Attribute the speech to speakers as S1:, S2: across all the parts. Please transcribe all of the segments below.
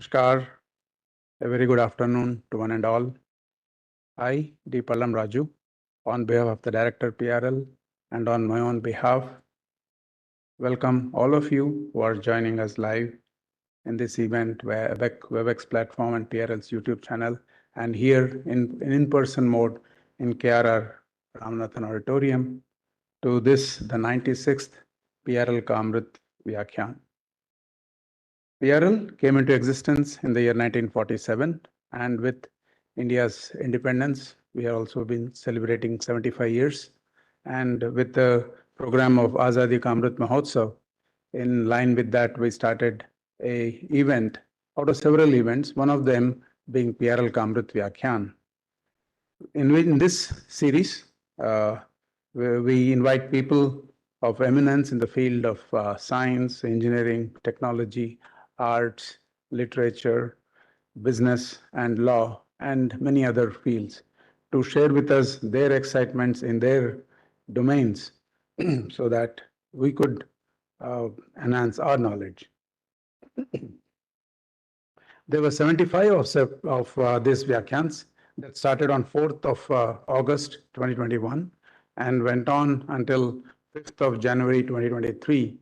S1: Namaskar, a very good afternoon to one and all. I, D. Pallam Raju, on behalf of the Director PRL and on my own behalf, welcome all of you who are joining us live in this event via WebEx platform and PRL's YouTube channel, and here in-person mode in KRR Ramanathan Auditorium to this, the 96th PRL Amrut Vyakhyaan. PRL came into existence in the year 1947, and with India's independence, we have also been celebrating 75 years. And with the program of Azadi Ka Amrut Mahotsav, in line with that, we started a event out of several events, one of them being PRL Ka Amrut Vyakhyaan. In this series, we invite people of eminence in the field of science, engineering, technology, arts, literature, business, and law, and many other fields to share with us their excitements in their domains so that we could enhance our knowledge. There were 75 of these Vyakhyans that started on 4th of August 2021 and went on until 5th of January 2023.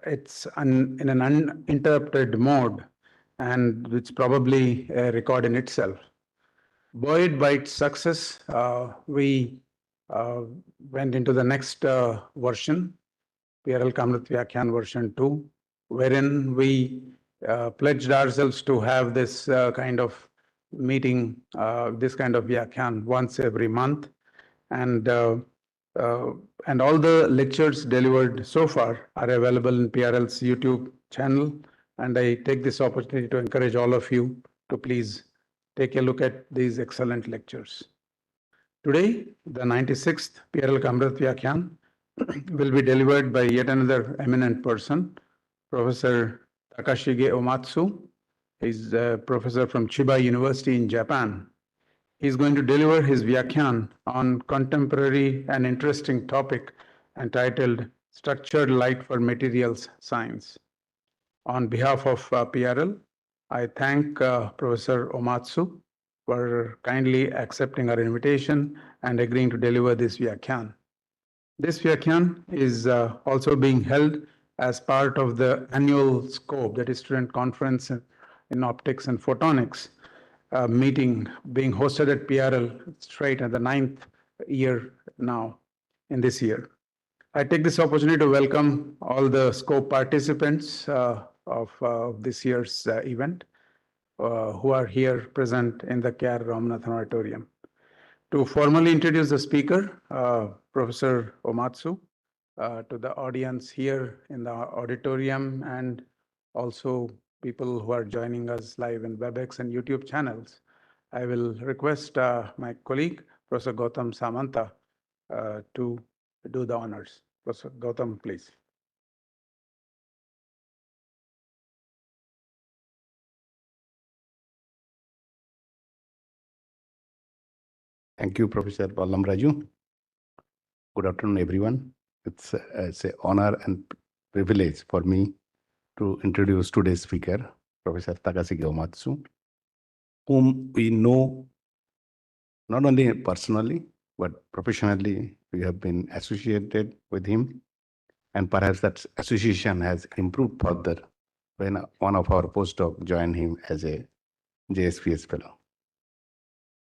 S1: It's in an uninterrupted mode, and it's probably a record in itself. Buoyed by its success, we went into the next version, PRL Ka Amrut Vyakhyaan version 2, wherein we pledged ourselves to have this kind of meeting, this kind of Vyakhyaan once every month. And all the lectures delivered so far are available in PRL's YouTube channel. And I take this opportunity to encourage all of you to please take a look at these excellent lectures. Today, the 96th PRL Ka Amrut Vyakhyaan will be delivered by yet another eminent person, Professor Takashige Omatsu. He's a professor from Chiba University in Japan. He's going to deliver his Vyakhyaan on contemporary and interesting topic entitled Structured Light for Materials Science. On behalf of PRL, I thank Professor Omatsu for kindly accepting our invitation and agreeing to deliver this Vyakhyaan. This Vyakhyaan is also being held as part of the annual SCOPE, that is Student Conference in Optics and Photonics, meeting being hosted at PRL straight at the 9th year now in this year. I take this opportunity to welcome all the SCOPE participants of this year's event who are here present in the KR Ramanathan Auditorium. To formally introduce the speaker, Professor Omatsu, to the audience here in the auditorium and also people who are joining us live in WebEx and YouTube channels, I will request my colleague, Professor Gautam Samanta, to do the honors. Professor Gautam, please.
S2: Thank you, Professor Pallam Raju. Good afternoon, everyone. It's an honor and privilege for me to introduce today's speaker, Professor Takashige Omatsu, whom we know not only personally, but professionally. We have been associated with him, and perhaps that association has improved further when one of our postdocs joined him as a JSPS fellow.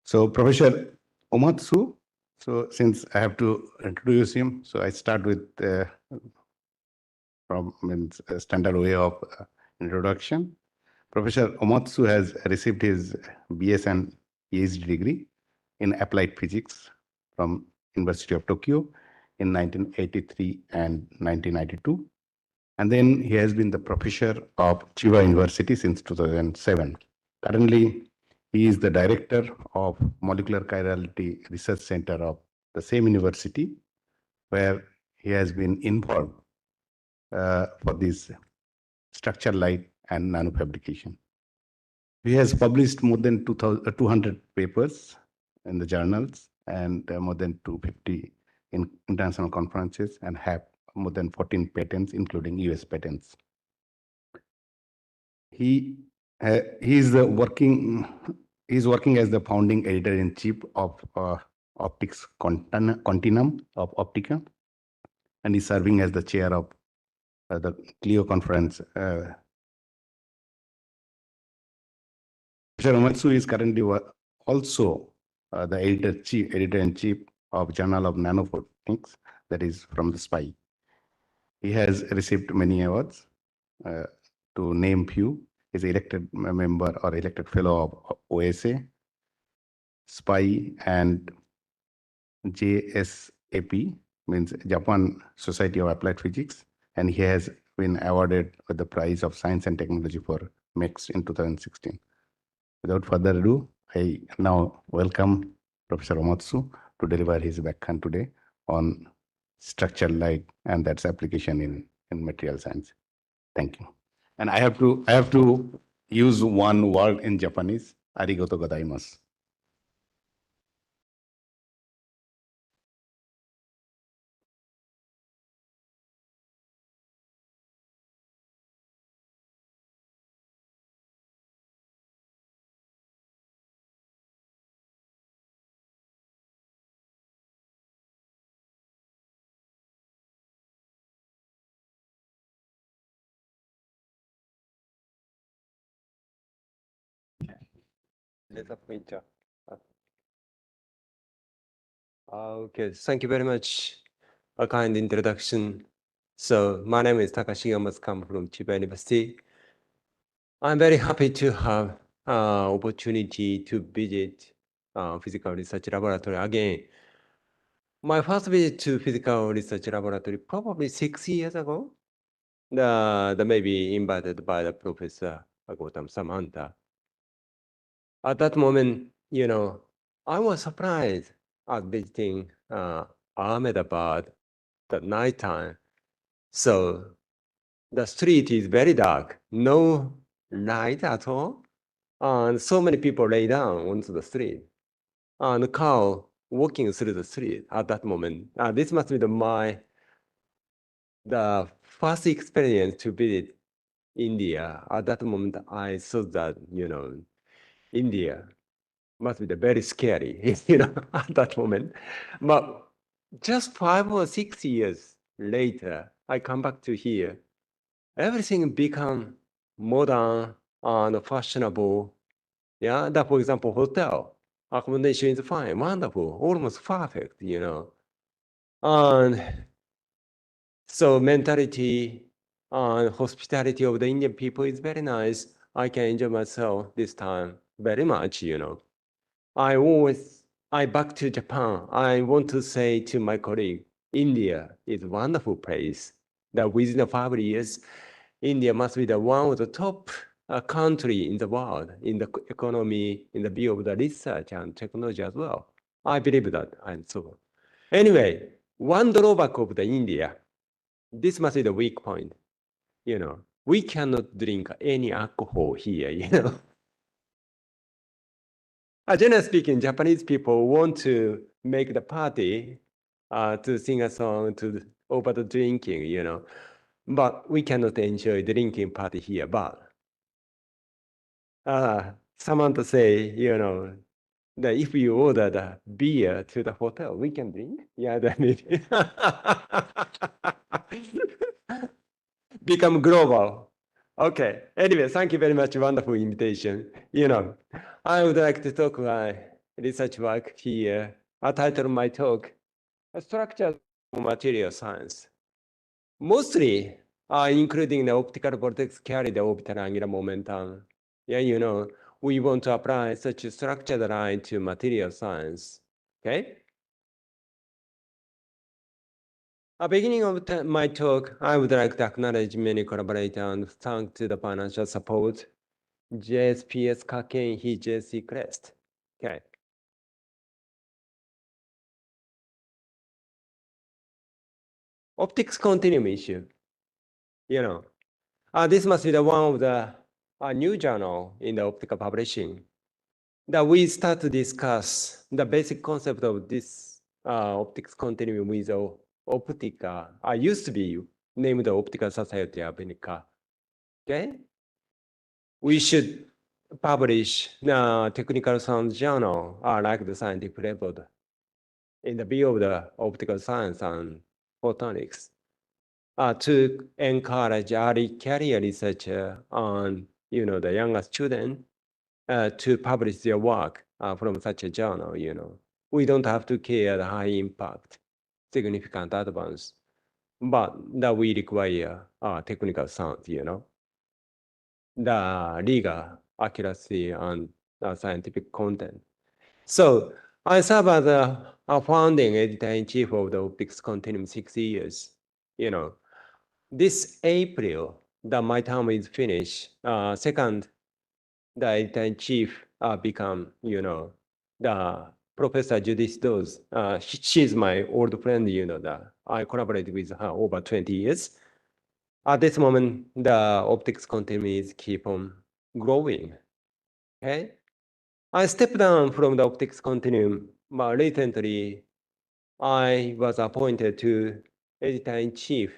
S2: So, Professor Omatsu, so since I have to introduce him, so I start with from a standard way of introduction. Professor Omatsu has received his BS and PhD degree in applied physics from University of Tokyo in 1983 and 1992. And then he has been the professor of Chiba University since 2007. Currently, he is the director of Molecular Chirality Research Center of the same university, where he has been involved for this structured light and nanofabrication. He has published more than 200 papers in the journals and more than 250 in international conferences, and have more than 14 patents, including US patents. He He's working as the founding editor-in-chief of Optics Continuum of Optica, and he's serving as the chair of the Clio conference. Professor Omatsu is currently also the editor-in-chief of Journal of Nanophotonics, that is from the SPY. He has received many awards. To name few, is elected member or elected fellow of OSA, SPY, and JSAP, means Japan Society of Applied Physics, and he has been awarded with the prize of Science and Technology for MEX in 2016. Without further ado, I now welcome Professor Omatsu to deliver his Vyakhyaan today on structured light and that's application in material science. Thank you. And I have to use one word in Japanese. Arigato gozaimasu.
S3: Okay, thank you very much. A kind introduction. So my name is Takashige. I must come from Chiba University. I'm very happy to have opportunity to visit physical research laboratory again. My first visit to physical research laboratory probably 6 years ago. The maybe invited by the Professor Gautam Samanta. At that moment, I was surprised at visiting Ahmedabad at nighttime. So the street is very dark, no light at all. And so many people lay down onto the street. And a car walking through the street at that moment. This must be the first experience to visit India. At that moment, I thought that, India must be very scary, at that moment. But just 5 or 6 years later, I come back to here. Everything become modern and fashionable. Yeah, that for example, hotel accommodation is fine, wonderful, almost perfect, And so mentality and hospitality of the Indian people is very nice. I can enjoy myself this time very much, I back to Japan. I want to say to my colleague, India is a wonderful place. That within 5 years, India must be the one of the top country in the world, in the economy, in the view of the research and technology as well. I believe that, and so on. Anyway, one drawback of the India, this must be the weak point. We cannot drink any alcohol here, Generally speaking, Japanese people want to make the party, to sing a song, over the drinking, But we cannot enjoy drinking party here. But someone to say, that if you order the beer to the hotel, we can drink. Yeah, that maybe become global. Okay. Anyway, thank you very much. Wonderful invitation. I would like to talk my research work here. I title my talk, Structure of Material Science. Mostly, including the optical vortex carry the orbital angular momentum. Yeah, we want to apply such a structured line to material science. Okay. At the beginning of my talk, I would like to acknowledge many collaborators and thank to the financial support, JSPS Kaken, JC Crest. Okay. Optics continuum issue. This must be the one of the new journal in the optical publishing that we start to discuss the basic concept of this optics continuum with Optica. I used to be named the Optical Society of America. Okay, we should publish technical sound journal like the scientific report in the view of the optical science and photonics to encourage early career researcher on the younger student to publish their work from such a journal. We don't have to care the high impact, significant advance, but that we require technical sound. The legal accuracy and scientific content. So I serve as a founding editor-in-chief of the Optics Continuum 6 years. This April, that my term is finished. Second, the editor-in-chief become, the Professor Judith Dawes. She's my old friend, that I collaborated with her over 20 years. At this moment, the optics continuum is keep on growing. Okay, I stepped down from the optics continuum, but recently I was appointed to editor-in-chief,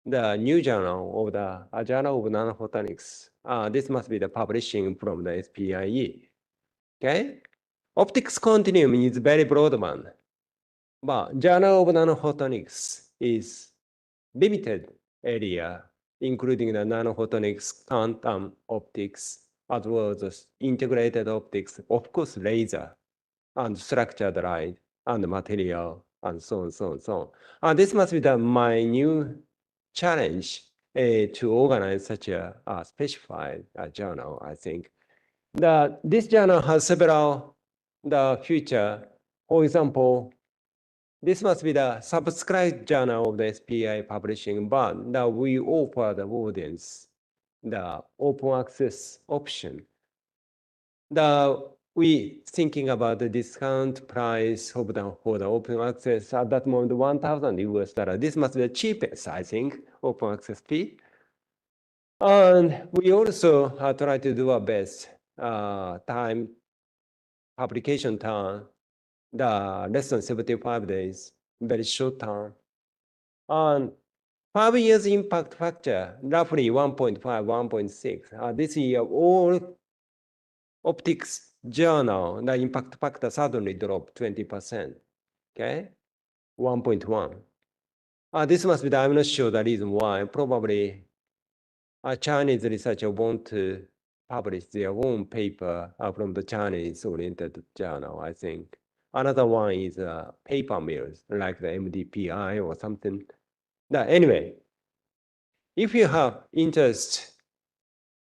S3: the new journal of the Journal of Nanophotonics. This must be the publishing from the SPIE. Okay, optics continuum is very broad one, but Journal of Nanophotonics is limited area, including the nanophotonics, quantum optics, as well as integrated optics, of course, laser, and structured light, and material, and so on, so on, so on. This must be my new challenge to organize such a specified journal, I think. This journal has several feature. For example, this must be the subscribed journal of the SPI publishing, but we offer the audience the open access option. We thinking about the discount price for the open access at that moment, $1,000. This must be the cheapest, I think, open access fee. And we also try to do our best publication time, less than 75 days, very short time. And 5 years impact factor, roughly 1.5, 1.6. This year, all optics journal, the impact factor suddenly dropped 20%. Okay, 1.1. This must be I'm not sure the reason why. Probably a Chinese researcher want to publish their own paper from the Chinese-oriented journal, I think. Another one is paper mills, like the MDPI or something. Anyway, if you have interest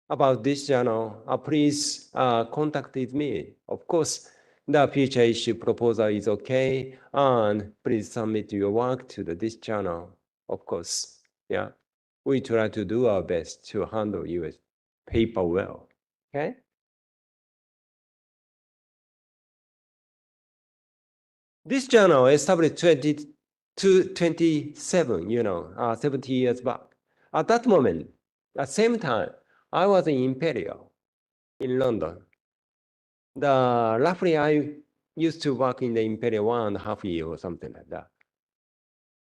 S3: about this journal, please contact with me. Of course, the future issue proposal is okay, and please submit your work to this journal. Of course, yeah, we try to do our best to handle your paper well. Okay. This journal established 27, 70 years back. At that moment, at the same time, I was in Imperial in London. Roughly, I used to work in the Imperial 1.5 years or something like that.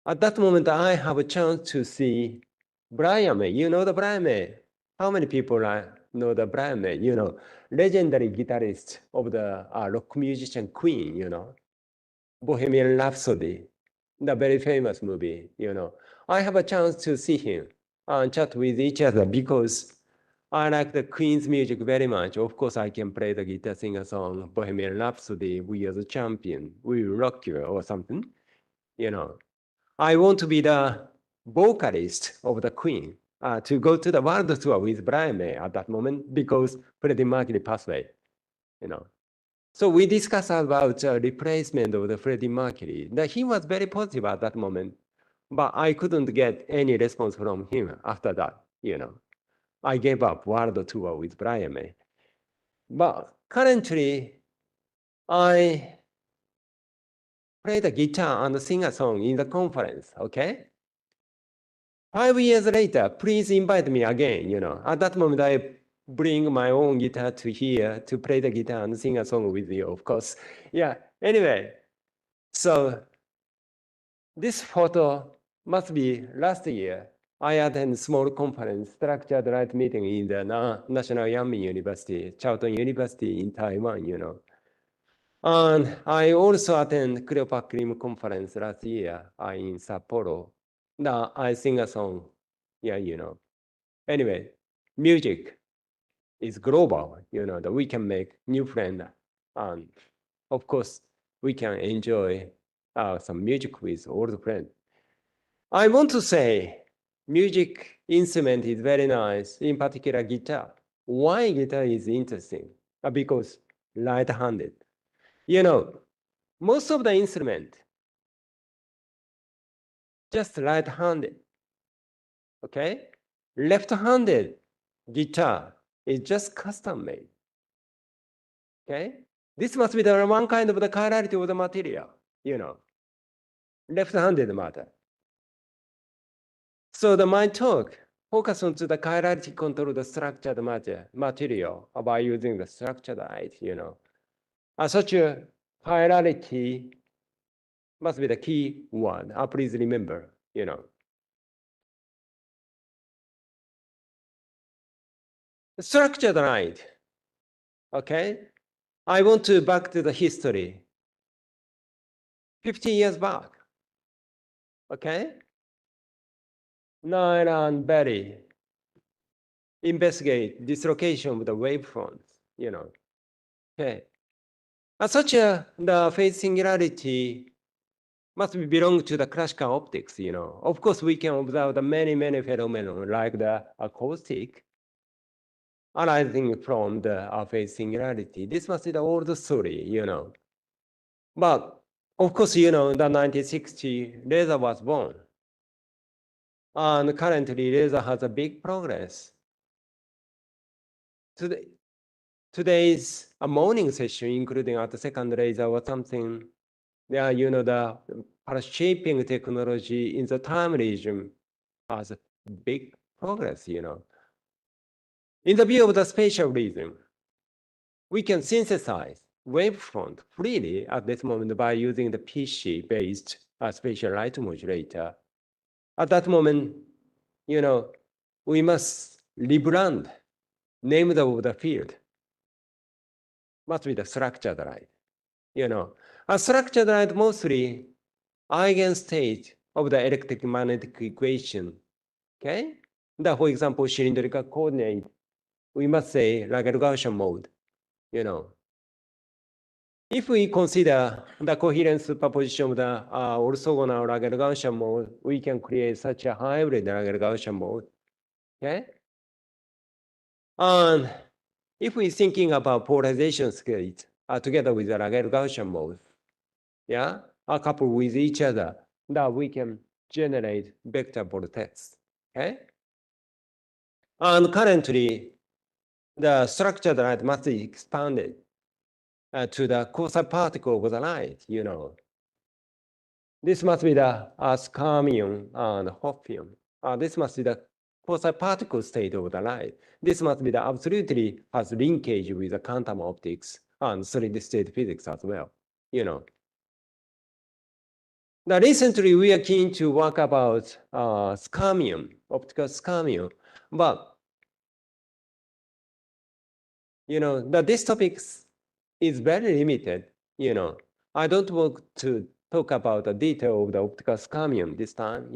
S3: At that moment, I have a chance to see Brian May. You know the Brian May? How many people know the Brian May? Legendary guitarist of the rock musician Queen, Bohemian Rhapsody, the very famous movie, I have a chance to see him and chat with each other because I like the Queen's music very much. Of course, I can play the guitar, sing a song, Bohemian Rhapsody, We Are the Champion, We Will Rock You, or something. I want to be the vocalist of the Queen to go to the world tour with Brian May at that moment because Freddie Mercury passed away. So we discussed about replacement of the Freddie Mercury. He was very positive at that moment, but I couldn't get any response from him after that. I gave up world tour with Brian May. But currently, I play the guitar and sing a song in the conference, okay? 5 years later, please invite me again, At that moment, I bring my own guitar to here to play the guitar and sing a song with you, of course. Yeah, anyway, so this photo must be last year. I attend small conference, structured light meeting in the National Yanmin University, Charlton University in Taiwan, And I also attend Cleopa Cream conference last year in Sapporo. Now I sing a song. Yeah, Anyway, music is global, that we can make new friends. And of course, we can enjoy some music with old friends. I want to say music instrument is very nice, in particular guitar. Why guitar is interesting? Because right-handed. Most of the instrument, just right-handed, okay? Left-handed guitar is just custom made, okay? This must be the one kind of the chirality of the material, left-handed matter. So my talk focus on to the chirality control the structured material by using the structured light, Such a chirality must be the key word. Please remember, Structured light, okay? I want to back to the history. 50 years back, okay? Niall and Berry investigate dislocation of the wavefronts, Okay. Such the phase singularity must belong to the classical optics, Of course, we can observe the many phenomena like the acoustic arising from the phase singularity. This must be the old story, But of course, the 1960 laser was born. And currently, laser has a big progress. Today's morning session, including at the second laser or something, the pulse shaping technology in the time region has a big progress, In the view of the spatial region, we can synthesize wavefront freely at this moment by using the PC-based spatial light modulator. At that moment, we must rebrand, name of the field, must be the structured light. A structured light mostly eigenstate of the electric magnetic equation. Okay? For example, cylindrical coordinate, we must say Lagrangian mode. If we consider the coherent superposition of the orthogonal Lagrangian mode, we can create such a hybrid Lagrangian mode. Okay? And if we're thinking about polarization states together with the Lagrangian mode, coupled with each other, that we can generate vector vortex. Okay? And currently, the structured light must be expanded to the quasi-particle of the light, This must be the skyrmion and Hopfium. This must be the quasi-particle state of the light. This must be the absolutely has linkage with the quantum optics and solid-state physics as well, Now, recently, we are keen to work about skyrmion, optical skyrmion, but this topic is very limited. I don't want to talk about the detail of the optical skyrmion this time.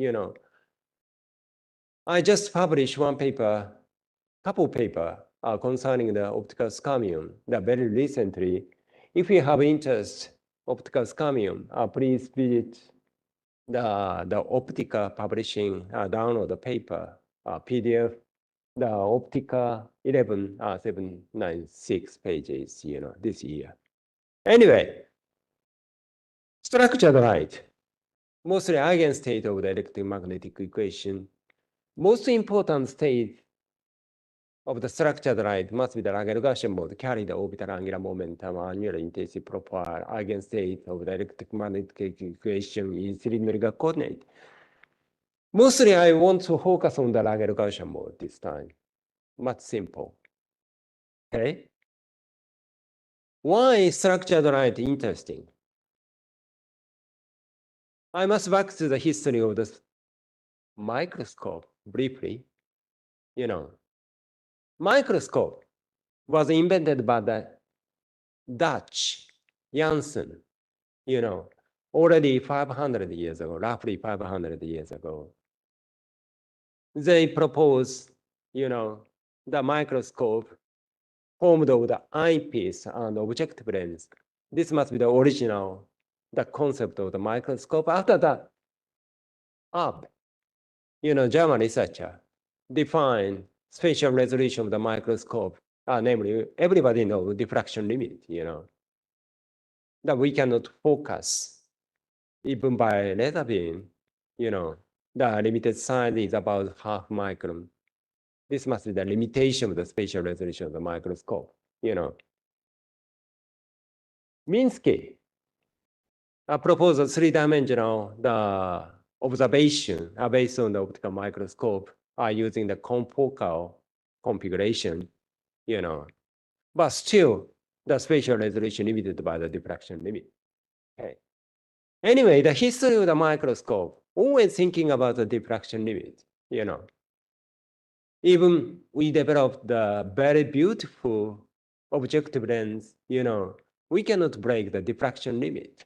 S3: I just published one paper, couple paper concerning the optical skyrmion very recently. If you have interest optical skyrmion, please visit the Optica publishing download the paper PDF, the Optica 11796 pages, this year. Anyway, structured light, mostly eigenstate of the electromagnetic equation. Most important state of the structured light must be the Lagrangian mode, carry the orbital angular momentum, annular intensity profile, eigenstate of the electromagnetic equation in cylindrical coordinate. Mostly, I want to focus on the Lagrangian mode this time. Much simple. Okay. Why is structured light interesting? I must back to the history of the microscope. briefly. Microscope was invented by the Dutch Janssen, already 500 years ago, roughly 500 years ago. They proposed, the microscope formed of the eyepiece and objective lens. This must be the original, the concept of the microscope. After that, German researcher defined spatial resolution of the microscope, namely, everybody knows diffraction limit, that we cannot focus even by laser beam, the limited size is about half micron. This must be the limitation of the spatial resolution of the microscope, Minsky proposed a three-dimensional observation based on the optical microscope using the confocal configuration, but still the spatial resolution limited by the diffraction limit. Okay. Anyway, the history of the microscope, always thinking about the diffraction limit, Even we developed the very beautiful objective lens, we cannot break the diffraction limit.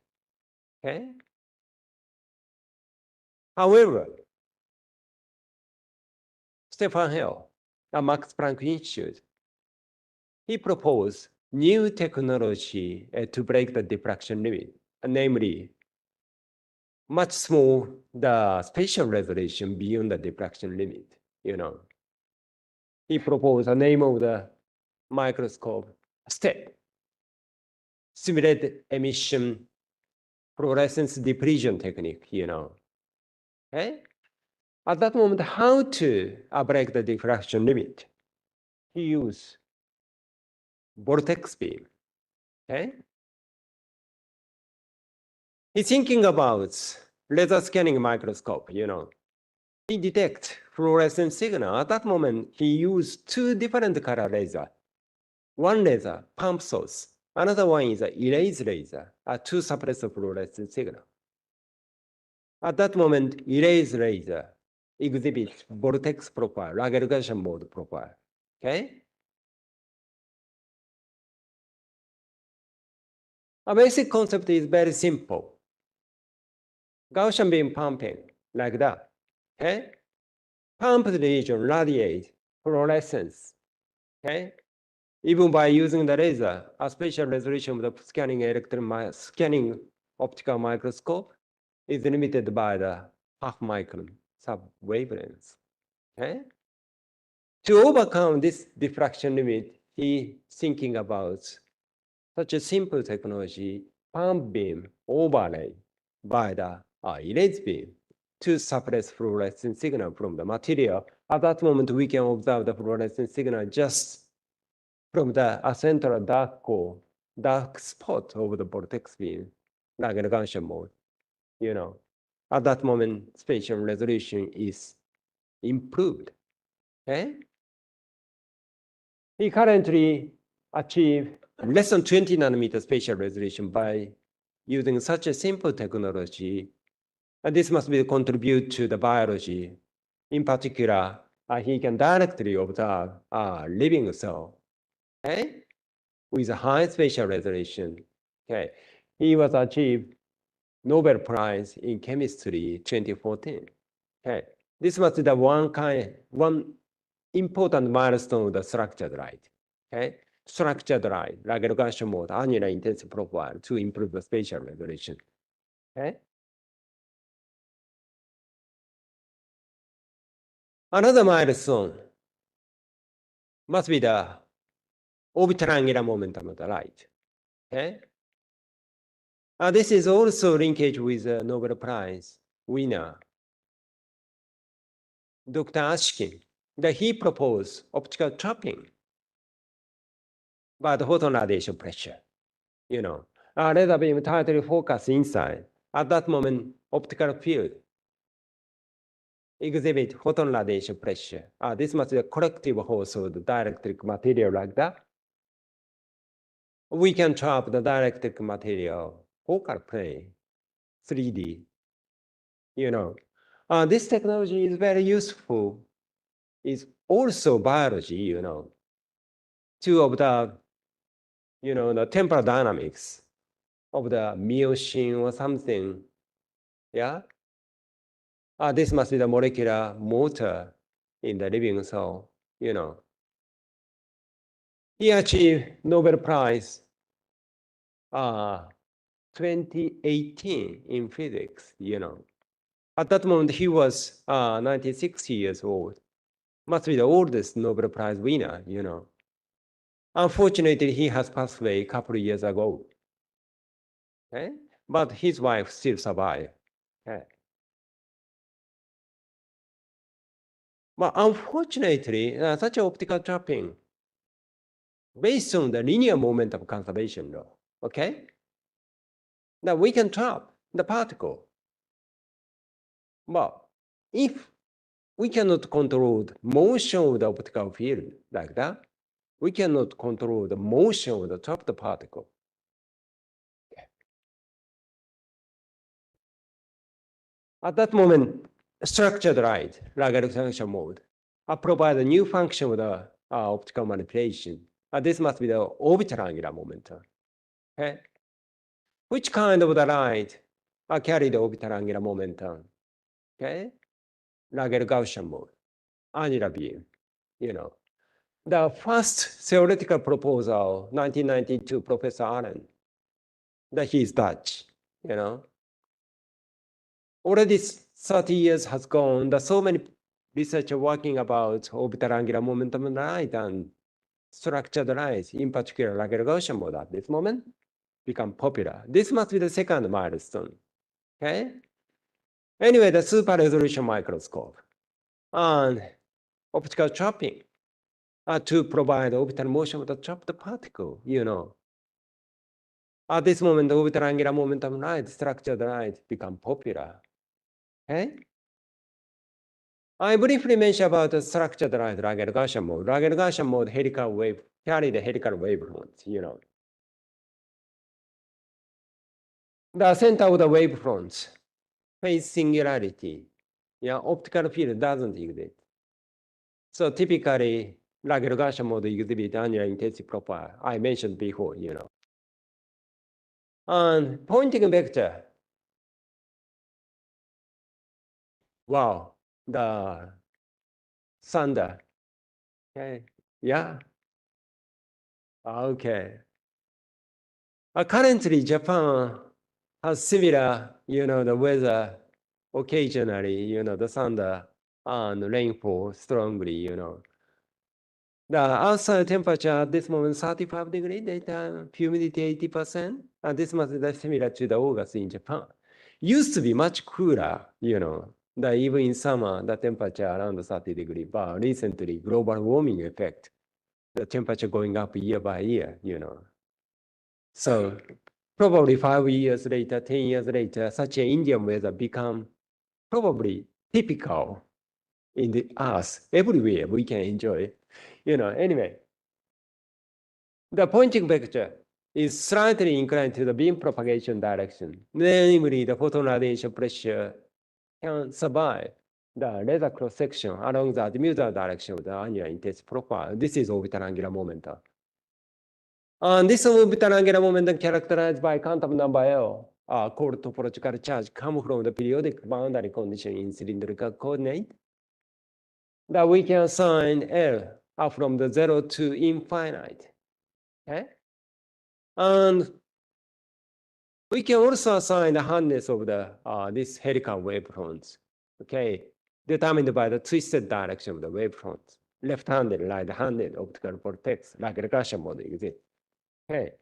S3: Okay? However, Stefan Hell at Max Planck Institute, he proposed new technology to break the diffraction limit, namely, much small the spatial resolution beyond the diffraction limit, He proposed a name of the microscope, STEP, simulated emission fluorescence depletion technique, Okay? At that moment, how to break the diffraction limit? He used vortex beam. Okay? He's thinking about laser scanning microscope, He detects fluorescent signal. At that moment, he used two different color laser. One laser, pump source. Another one is an erase laser to suppress the fluorescent signal. At that moment, erase laser exhibits vortex profile, aggregation mode profile. Okay? A basic concept is very simple. Gaussian beam pumping, like that. Okay? Pumped region radiate fluorescence. Okay? Even by using the laser, a spatial resolution of the scanning optical microscope is limited by the half micron sub-wavelengths. Okay? To overcome this diffraction limit, he thinking about such a simple technology, pump beam overlay by the erase beam to suppress fluorescent signal from the material. At that moment, we can observe the fluorescent signal just from the central dark spot of the vortex beam, Lagrangian mode. At that moment, spatial resolution is improved. Okay? He currently achieved less than 20 nanometer spatial resolution by using such a simple technology. And this must be contribute to the biology. In particular, he can directly observe a living cell, okay, with a high spatial resolution. Okay, he was achieved Nobel Prize in Chemistry 2014. Okay, this was the one important milestone of the structured light. Okay, structured light, Lagrangian mode, annular intensity profile to improve the spatial resolution. Okay. Another milestone must be the orbital angular momentum of the light. Okay. This is also linkage with the Nobel Prize winner, Dr. Ashkin, that he proposed optical trapping by the photon radiation pressure. Laser beam tightly focus inside. At that moment, optical field exhibit photon radiation pressure. This must be a corrective force of the dielectric material like that. We can trap the dielectric material focal plane, 3D. This technology is very useful is also biology, you know, to observe, you know, the temporal dynamics of the myosin or something. Yeah. This must be the molecular motor in the living cell, you know. He achieved Nobel Prize 2018 in physics, you know. At that moment, he was 96 years old. Must be the oldest Nobel Prize winner, you know. Unfortunately, he has passed away a couple of years ago. Okay? But his wife still survived. Okay? But unfortunately, such optical trapping based on the linear momentum conservation law, okay? Now we can trap the particle. But if we cannot control the motion of the optical field like that, we cannot control the motion of the trapped particle. At that moment, structured light, Lagrange function mode, provide a new function of the optical manipulation. This must be the orbital angular momentum. Okay? Which kind of the light carry the orbital angular momentum? Okay? Lagrange Gaussian mode, angular beam, you know. The first theoretical proposal, 1992, Professor Allen, that he's Dutch, you know. Already 30 years has gone, there's so many researchers working about orbital angular momentum light and structured light, in particular Lagrange Gaussian mode at this moment, become popular. This must be the second milestone, okay? Anyway, the super resolution microscope and optical trapping to provide orbital motion of the trapped particle, you know. At this moment, the orbital angular momentum light, structured light become popular, okay? I briefly mentioned about the structured light, Lagrange Gaussian mode. Lagrange Gaussian mode, helical wave, carry the helical wavefront, you know. The center of the wavefront, phase singularity, yeah, optical field doesn't exist. So typically, Lagrange Gaussian mode exhibit annular intensity profile. I mentioned before, you know. And pointing vector. Wow, the thunder. Okay, yeah. Okay. Currently, Japan has similar, you know, the weather occasionally, you know, the thunder and rainfall strongly, you know. The outside temperature at this moment 35 degrees, daytime humidity 80%. And this must be similar to the August in Japan. Used to be much cooler, you know, that even in summer, the temperature around 30 degrees, but recently global warming effect, the temperature going up year by year, you know. So probably 5 years later, 10 years later, such an Indian weather become probably typical in the earth. Everywhere we can enjoy, you know, anyway. The pointing vector is slightly inclined to the beam propagation direction. Namely, the photon radiation pressure can survive the laser cross-section along the azimuthal direction of the annular intensity profile. This is orbital angular momentum. And this orbital angular momentum characterized by quantum number L, called topological charge, come from the periodic boundary condition in cylindrical coordinate. That we can assign L from the 0 to infinite. Okay? And we can also assign the hardness of the this helical wavefronts, okay, determined by the twisted direction of the wavefronts. Left-handed, right-handed optical vortex, like the Gaussian model exists. Okay.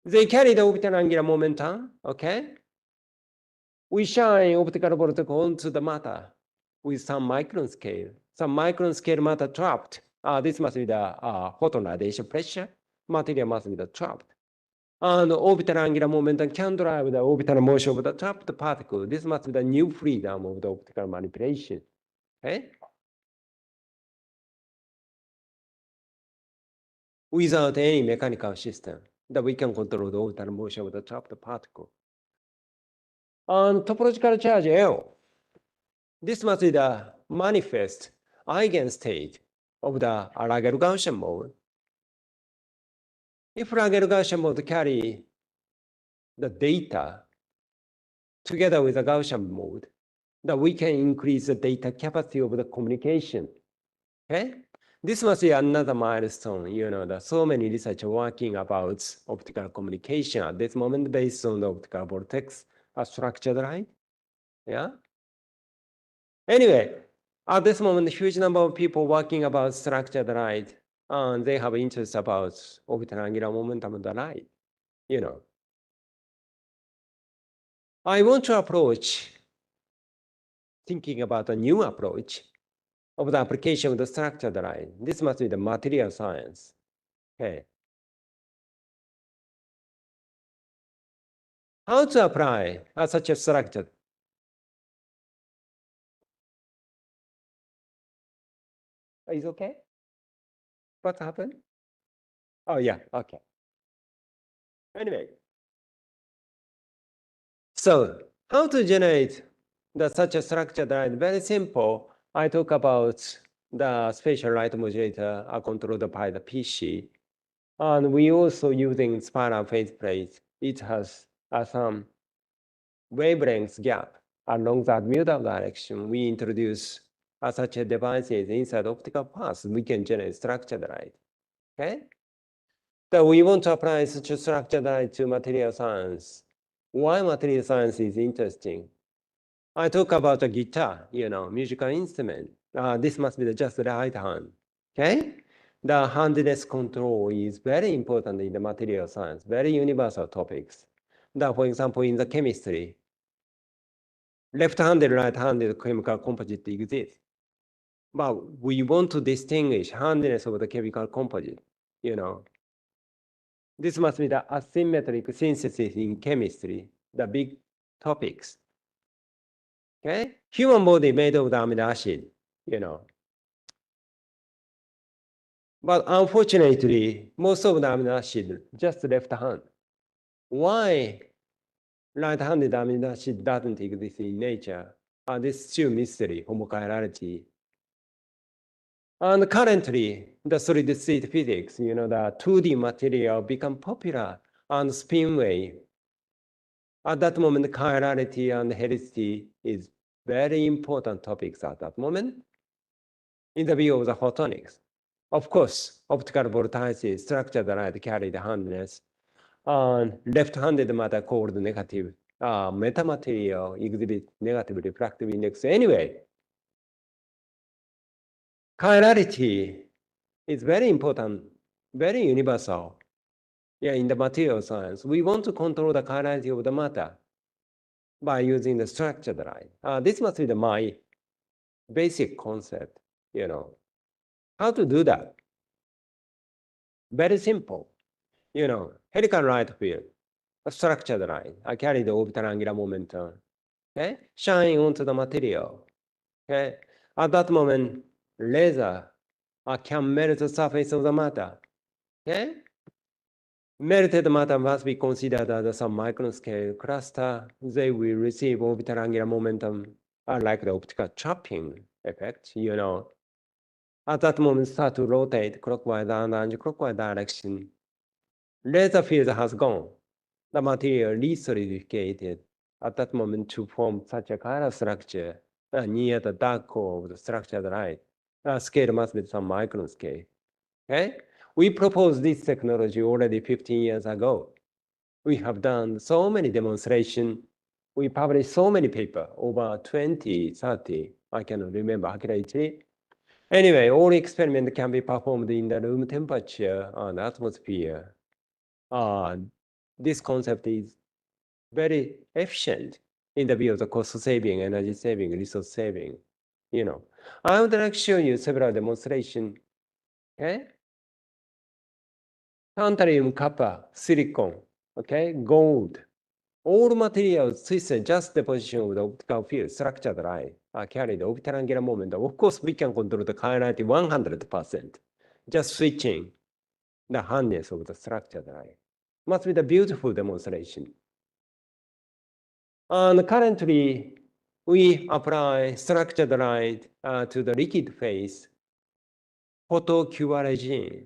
S3: They carry the orbital angular momentum, okay? We shine optical vortex onto the matter with some micron scale. Some micron scale matter trapped. This must be the photon radiation pressure. Material must be the trapped. And orbital angular momentum can drive the orbital motion of the trapped particle. This must be the new freedom of the optical manipulation. Okay? Without any mechanical system that we can control the orbital motion of the trapped particle. And topological charge L. This must be the manifest eigenstate of the Laguerre-Gaussian mode. If Laguerre-Gaussian mode carry the data together with the Gaussian mode, that we can increase the data capacity of the communication. Okay? This must be another milestone. That so many researchers working about optical communication at this moment based on the optical vortex structured light. Yeah. Anyway, at this moment, a huge number of people working about structured light, and they have interest about orbital angular momentum of the light. I want to approach thinking about a new approach of the application of the structured light. This must be the material science. Okay. How to apply such a structure? Is okay? What happened? Oh, yeah, okay. Anyway, so how to generate such a structured light? Very simple. I talk about the spatial light modulator controlled by the PC. And we also using spiral faceplate. It has some wavelength gap along that mutual direction. We introduce such a devices inside optical paths. We can generate structured light. Okay? So we want to apply such a structured light to material science. Why material science is interesting? I talk about a guitar, musical instrument. This must be just the right hand. Okay? The handiness control is very important in the material science, very universal topics. For example, in the chemistry, left-handed, right-handed chemical composite exists. But we want to distinguish handiness of the chemical composite, This must be the asymmetric synthesis in chemistry, the big topics. Okay? Human body made of the amino acid, But unfortunately, most of the amino acid just left hand. Why right-handed amino acid doesn't exist in nature? This is still mystery, homochirality. And currently, the solid-state physics, the 2D material become popular and spin wave. At that moment, chirality and helicity is very important topics at that moment in the view of the photonics. Of course, optical vortices, structured light carry the handiness, and left-handed matter called negative metamaterial exhibit negative refractive index. Anyway, chirality is very important, very universal. Yeah, in the material science, we want to control the chirality of the matter by using the structured light. This must be my basic concept, How to do that? Very simple. Helical light field, a structured light. I carry the orbital angular momentum. Okay? Shine onto the material. Okay? At that moment, laser can melt the surface of the matter. Okay? Melted matter must be considered as some micron scale cluster. They will receive orbital angular momentum like the optical trapping effect, At that moment, start to rotate clockwise and anti-clockwise direction. Laser field has gone. The material resolidificated at that moment to form such a chiral structure near the dark core of the structured light. Scale must be some micron scale. Okay? We proposed this technology already 15 years ago. We have done so many demonstrations. We published so many papers, over 20, 30, I cannot remember accurately. Anyway, all experiments can be performed in the room temperature and atmosphere. This concept is very efficient in the view of the cost saving, energy saving, resource saving. I would like to show you several demonstrations. Okay? Tantalum, copper, silicon, okay, gold. All materials twisted just the position of the optical field structured light carry the orbital angular momentum. Of course, we can control the chirality 100%. Just switching the hardness of the structured light. Must be the beautiful demonstration. And currently, we apply structured light to the liquid phase, photocuration.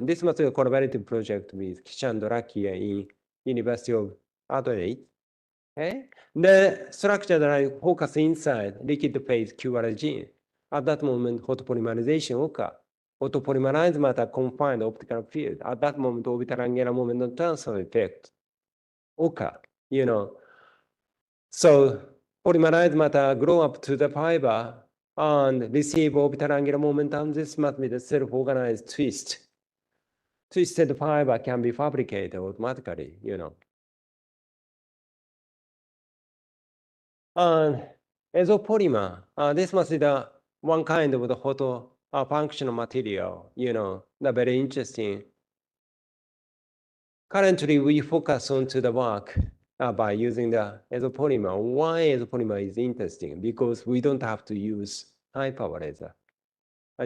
S3: This was a collaborative project with Kishan Dorakia in University of Adelaide. Okay? The structured light focus inside liquid phase QRG. At that moment, photopolymerization occur. Photopolymerized matter confined the optical field. At that moment, orbital angular momentum transfer effect occur. So polymerized matter grow up to the fiber and receive orbital angular momentum. This must be the self-organized twist. Twisted fiber can be fabricated automatically, And isopolymer, this must be the one kind of the photo functional material, the very interesting. Currently, we focus on to the work by using the isopolymer. Why isopolymer is interesting? Because we don't have to use high power laser.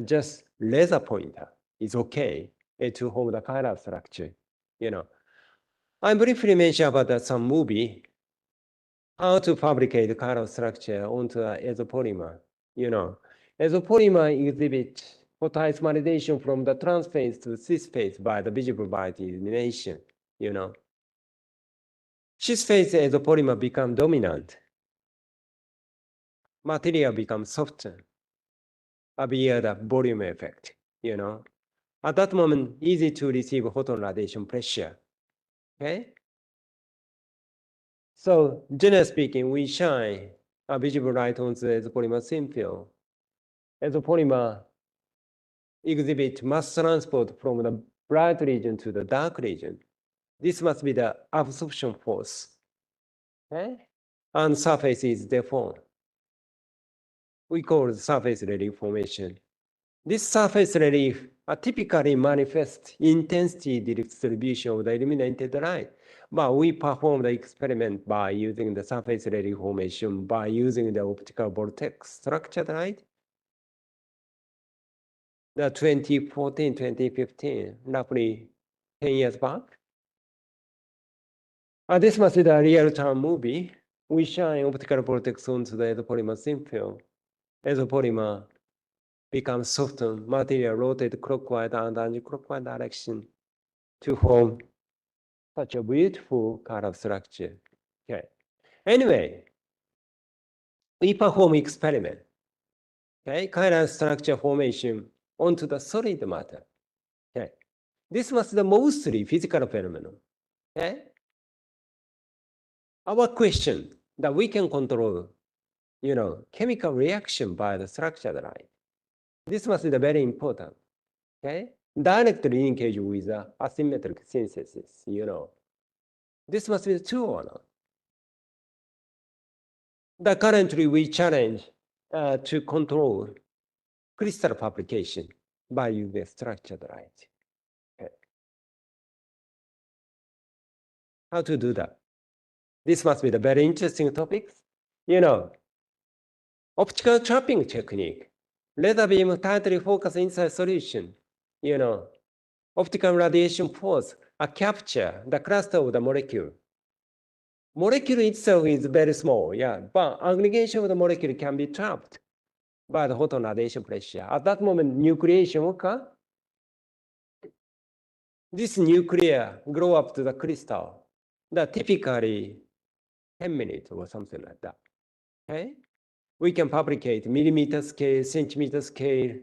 S3: Just laser pointer is okay to hold the chiral structure. I briefly mentioned about some movie, how to fabricate the chiral structure onto the isopolymer. Isopolymer exhibit photoisomerization from the trans phase to cis phase by the visible light illumination. Cis phase isopolymer become dominant. Material becomes softer via the volume effect. At that moment, easy to receive photon radiation pressure. Okay. So generally speaking, we shine a visible light on the isopolymer thin film. Isopolymer exhibit mass transport from the bright region to the dark region. This must be the absorption force. Okay? And surface is deformed. We call it surface relief formation. This surface relief typically manifests intensity distribution of the illuminated light. But we perform the experiment by using the surface relief formation by using the optical vortex structured light. The 2014, 2015, roughly 10 years back. This must be the real-time movie. We shine optical vortex onto the isopolymer thin film. Isopolymer becomes softened, material rotate clockwise and anti-clockwise direction to form such a beautiful chiral structure. Okay. Anyway, we perform experiment. Okay, chiral structure formation onto the solid matter. Okay. This was the mostly physical phenomenon. Okay. Our question that we can control, chemical reaction by the structured light. This must be very important. Okay, directly engage with the asymmetric synthesis. This must be true or not. That currently we challenge to control crystal fabrication by using structured light. Okay. How to do that? This must be the very interesting topic. Optical trapping technique. Laser beam tightly focus inside solution. Optical radiation force capture the cluster of the molecule. Molecule itself is very small, but aggregation of the molecule can be trapped by the photon radiation pressure. At that moment, nucleation occurs. This nuclear grow up to the crystal that typically 10 minutes or something like that. Okay? We can fabricate millimeter scale, centimeter scale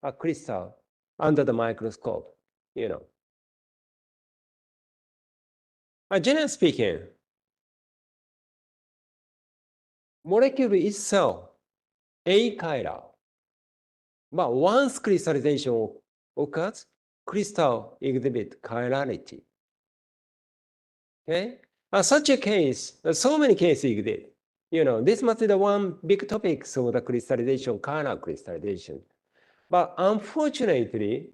S3: a crystal under the microscope. Generally speaking, molecule itself achiral, but once crystallization occurs, crystal exhibit chirality. Okay, such a case, so many cases exist. This must be the one big topic of the crystallization, chiral crystallization. But unfortunately,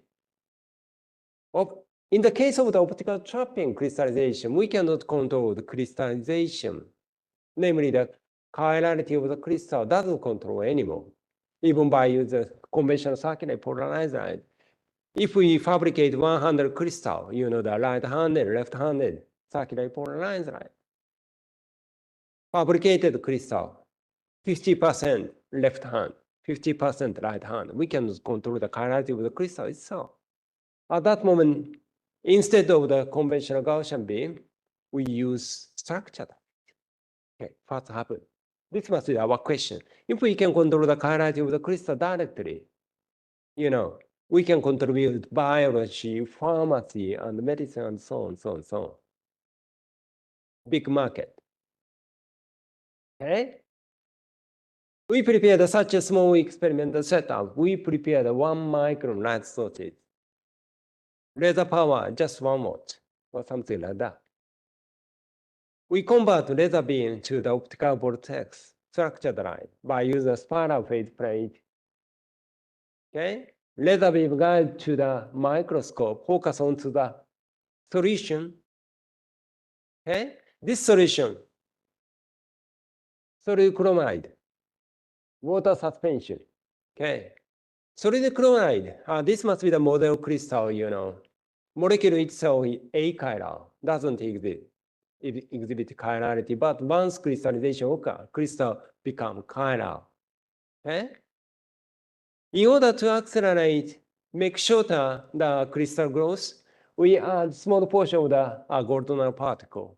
S3: in the case of the optical trapping crystallization, we cannot control the crystallization, namely the chirality of the crystal doesn't control anymore, even by using conventional circular polarized light. If we fabricate 100 crystal, the right-handed, left-handed circular polarized light, fabricated crystal, 50% left hand, 50% right hand. We can control the chirality of the crystal itself. At that moment, instead of the conventional Gaussian beam, we use structured. Okay, first happen. This must be our question. If we can control the chirality of the crystal directly, we can contribute biology, pharmacy, and medicine, and so on, so on, so on. Big market. Okay? We prepared such a small experimental setup. We prepared 1 micron light sources. Laser power, just 1 watt, or something like that. We convert laser beam to the optical vortex structured light by using a spiral phase plate. Okay? Laser beam guide to the microscope, focus onto the solution. Okay? This solution, solid chloride, water suspension. Okay? Solid chloride, this must be the model crystal, Molecule itself is achiral, doesn't exhibit chirality, but once crystallization occurs, crystal become chiral. Okay? In order to accelerate, make shorter the crystal growth, we add small portion of the golden particle.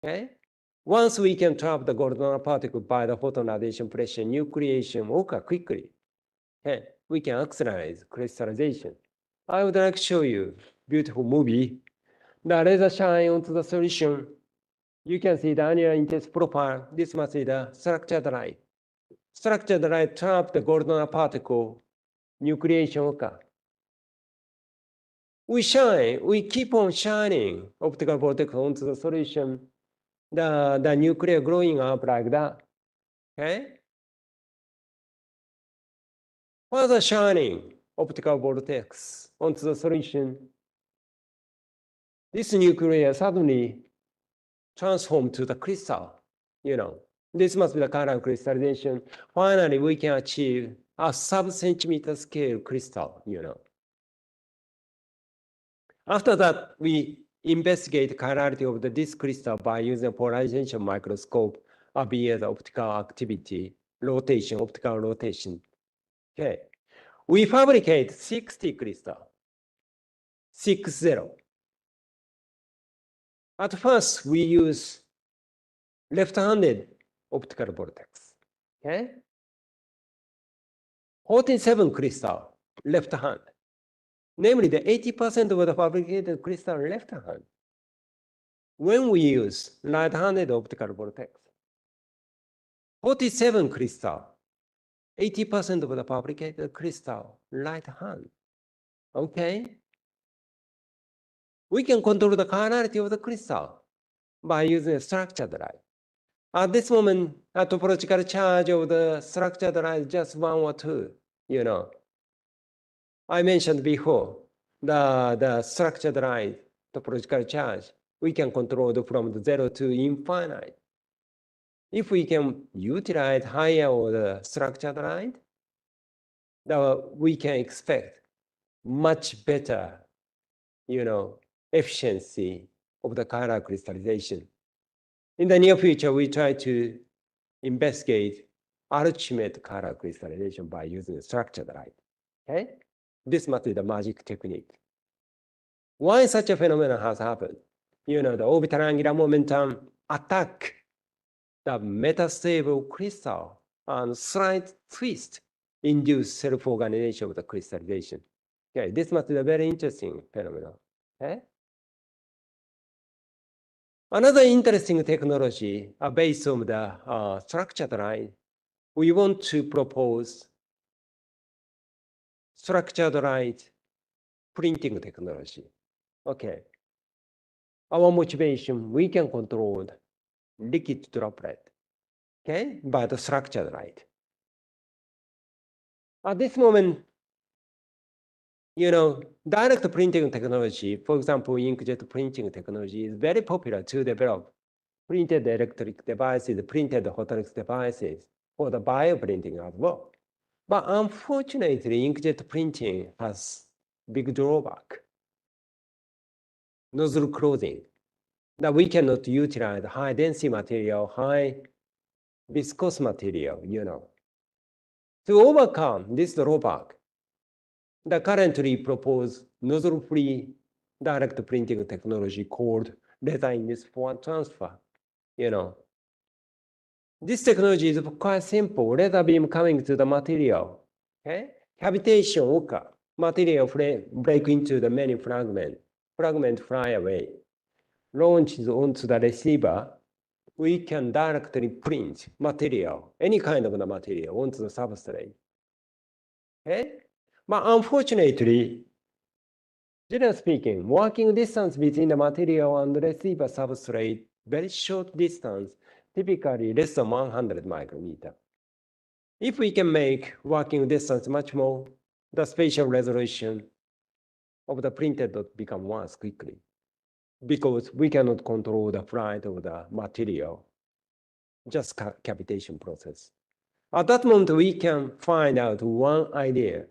S3: Okay? Once we can trap the golden particle by the photon radiation pressure, nucleation occur quickly. Okay? We can accelerate crystallization. I would like to show you a beautiful movie. The laser shine onto the solution. You can see the annular intense profile. This must be the structured light. Structured light trap the golden particle. Nucleation occur. We keep on shining optical vortex onto the solution. The nuclear growing up like that. Okay? Further shining optical vortex onto the solution. This nuclear suddenly transform to the crystal. This must be the kind of crystallization. Finally, we can achieve a sub-centimeter scale crystal. After that, we investigate the chirality of this crystal by using a polarization microscope via the optical activity, rotation, optical rotation. Okay. We fabricate 60 crystal, 60. At first, we use left-handed optical vortex. Okay. 47 crystal, left hand. Namely, the 80% of the fabricated crystal left hand. When we use right-handed optical vortex, 47 crystal, 80% of the fabricated crystal right hand. Okay? We can control the chirality of the crystal by using a structured light. At this moment, a topological charge of the structured light is just 1 or 2, I mentioned before, the structured light topological charge, we can control it from the 0 to infinite. If we can utilize higher order structured light, we can expect much better, efficiency of the chiral crystallization. In the near future, we try to investigate ultimate chiral crystallization by using structured light. Okay? This must be the magic technique. Why such a phenomenon has happened? The orbital angular momentum attack the metastable crystal and slight twist induce self-organization of the crystallization. Okay, this must be a very interesting phenomenon. Okay? Another interesting technology based on the structured light, we want to propose structured light printing technology. Okay. Our motivation, we can control liquid droplet, okay, by the structured light. At this moment, direct printing technology, for example, inkjet printing technology is very popular to develop printed electric devices, printed photonics devices for the bioprinting as well. But unfortunately, inkjet printing has big drawback. Nozzle closing, that we cannot utilize high density material, high viscose material, To overcome this drawback, the currently proposed nozzle-free direct printing technology called laser-induced forward transfer, This technology is quite simple. Laser beam coming to the material, okay? Cavitation occur. Material break into the many fragments. Fragment fly away. Launches onto the receiver. We can directly print material, any kind of the material, onto the substrate. Okay? But unfortunately, generally speaking, working distance between the material and the receiver substrate, very short distance, typically less than 100 micrometer. If we can make working distance much more, the spatial resolution of the printed dot become worse quickly because we cannot control the flight of the material, just cavitation process. At that moment, we can find out one idea,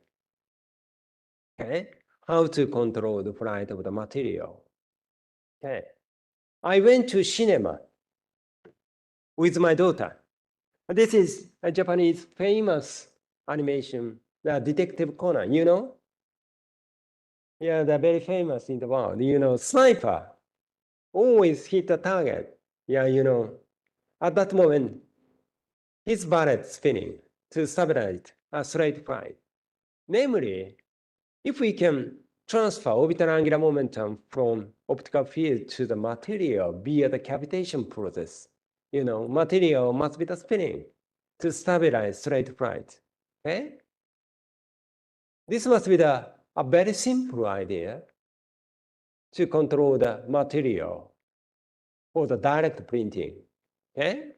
S3: okay, how to control the flight of the material. Okay, I went to cinema with my daughter. This is a Japanese famous animation, the Detective Conan, Yeah, they're very famous in the world. Sniper always hit the target. Yeah, at that moment, his bullet spinning to stabilize a straight flight. Namely, if we can transfer orbital angular momentum from optical field to the material via the cavitation process, material must be the spinning to stabilize straight flight. Okay? This must be a very simple idea to control the material for the direct printing. Okay?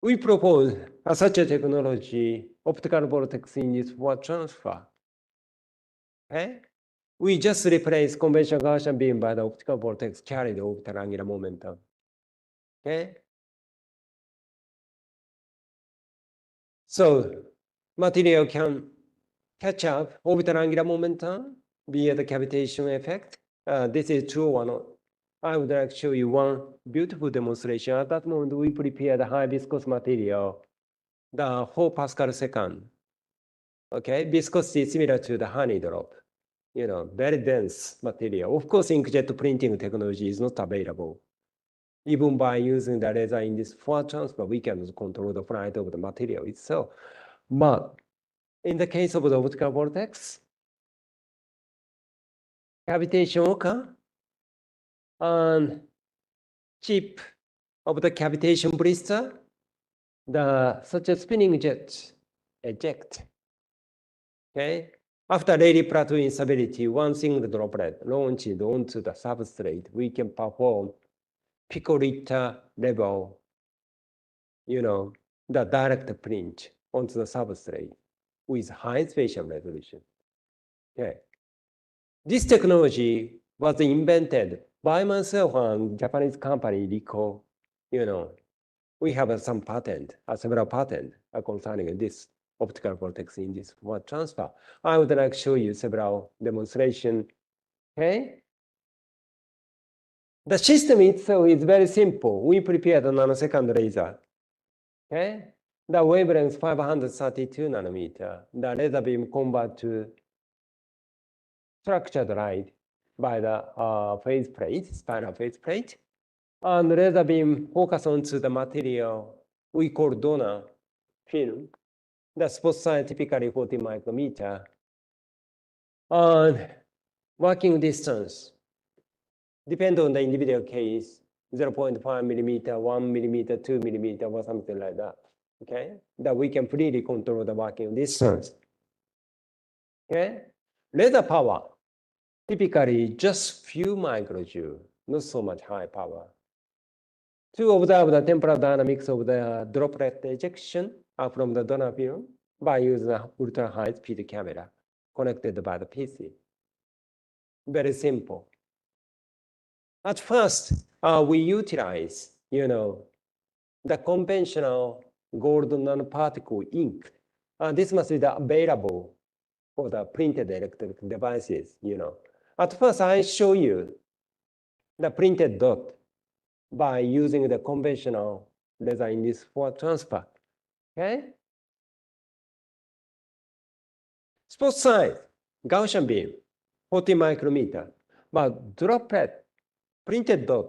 S3: We propose such a technology, optical vortex induced forward transfer. Okay? We just replace conventional Gaussian beam by the optical vortex carried orbital angular momentum. Okay? So material can catch up orbital angular momentum via the cavitation effect. This is true or not. I would like to show you one beautiful demonstration. At that moment, we prepared the high viscous material, the 4 Pascal second. Okay, viscosity is similar to the honey drop. Very dense material. Of course, inkjet printing technology is not available. Even by using the laser in this forward transfer, we can control the flight of the material itself. But in the case of the optical vortex, cavitation occur, and chip of the cavitation blister, such a spinning jet eject. Okay? After Rayleigh plateau instability, one single droplet launched onto the substrate, we can perform picoliter level, the direct print onto the substrate with high spatial resolution. Okay. This technology was invented by myself and Japanese company Ricoh. We have some patent, several patents concerning this optical vortex in this forward transfer. I would like to show you several demonstrations. Okay. The system itself is very simple. We prepared a nanosecond laser. Okay. The wavelength 532 nanometer. The laser beam convert to structured light by the phase plate, spiral phase plate. And laser beam focus onto the material we call donor film. The spot size typically 40 micrometer. And working distance depend on the individual case, 0.5 millimeter, 1 millimeter, 2 millimeter, or something like that. Okay, that we can freely control the working distance. Okay, laser power typically just few microjoule, not so much high power. To observe the temporal dynamics of the droplet ejection from the donor film by using an ultra high speed camera connected by the PC. Very simple. At first, we utilize, the conventional gold nanoparticle ink. This must be available for the printed electronic devices, At first, I show you the printed dot by using the conventional laser in this forward transfer. Okay? Spot size, Gaussian beam, 40 micrometer. But droplet, printed dot,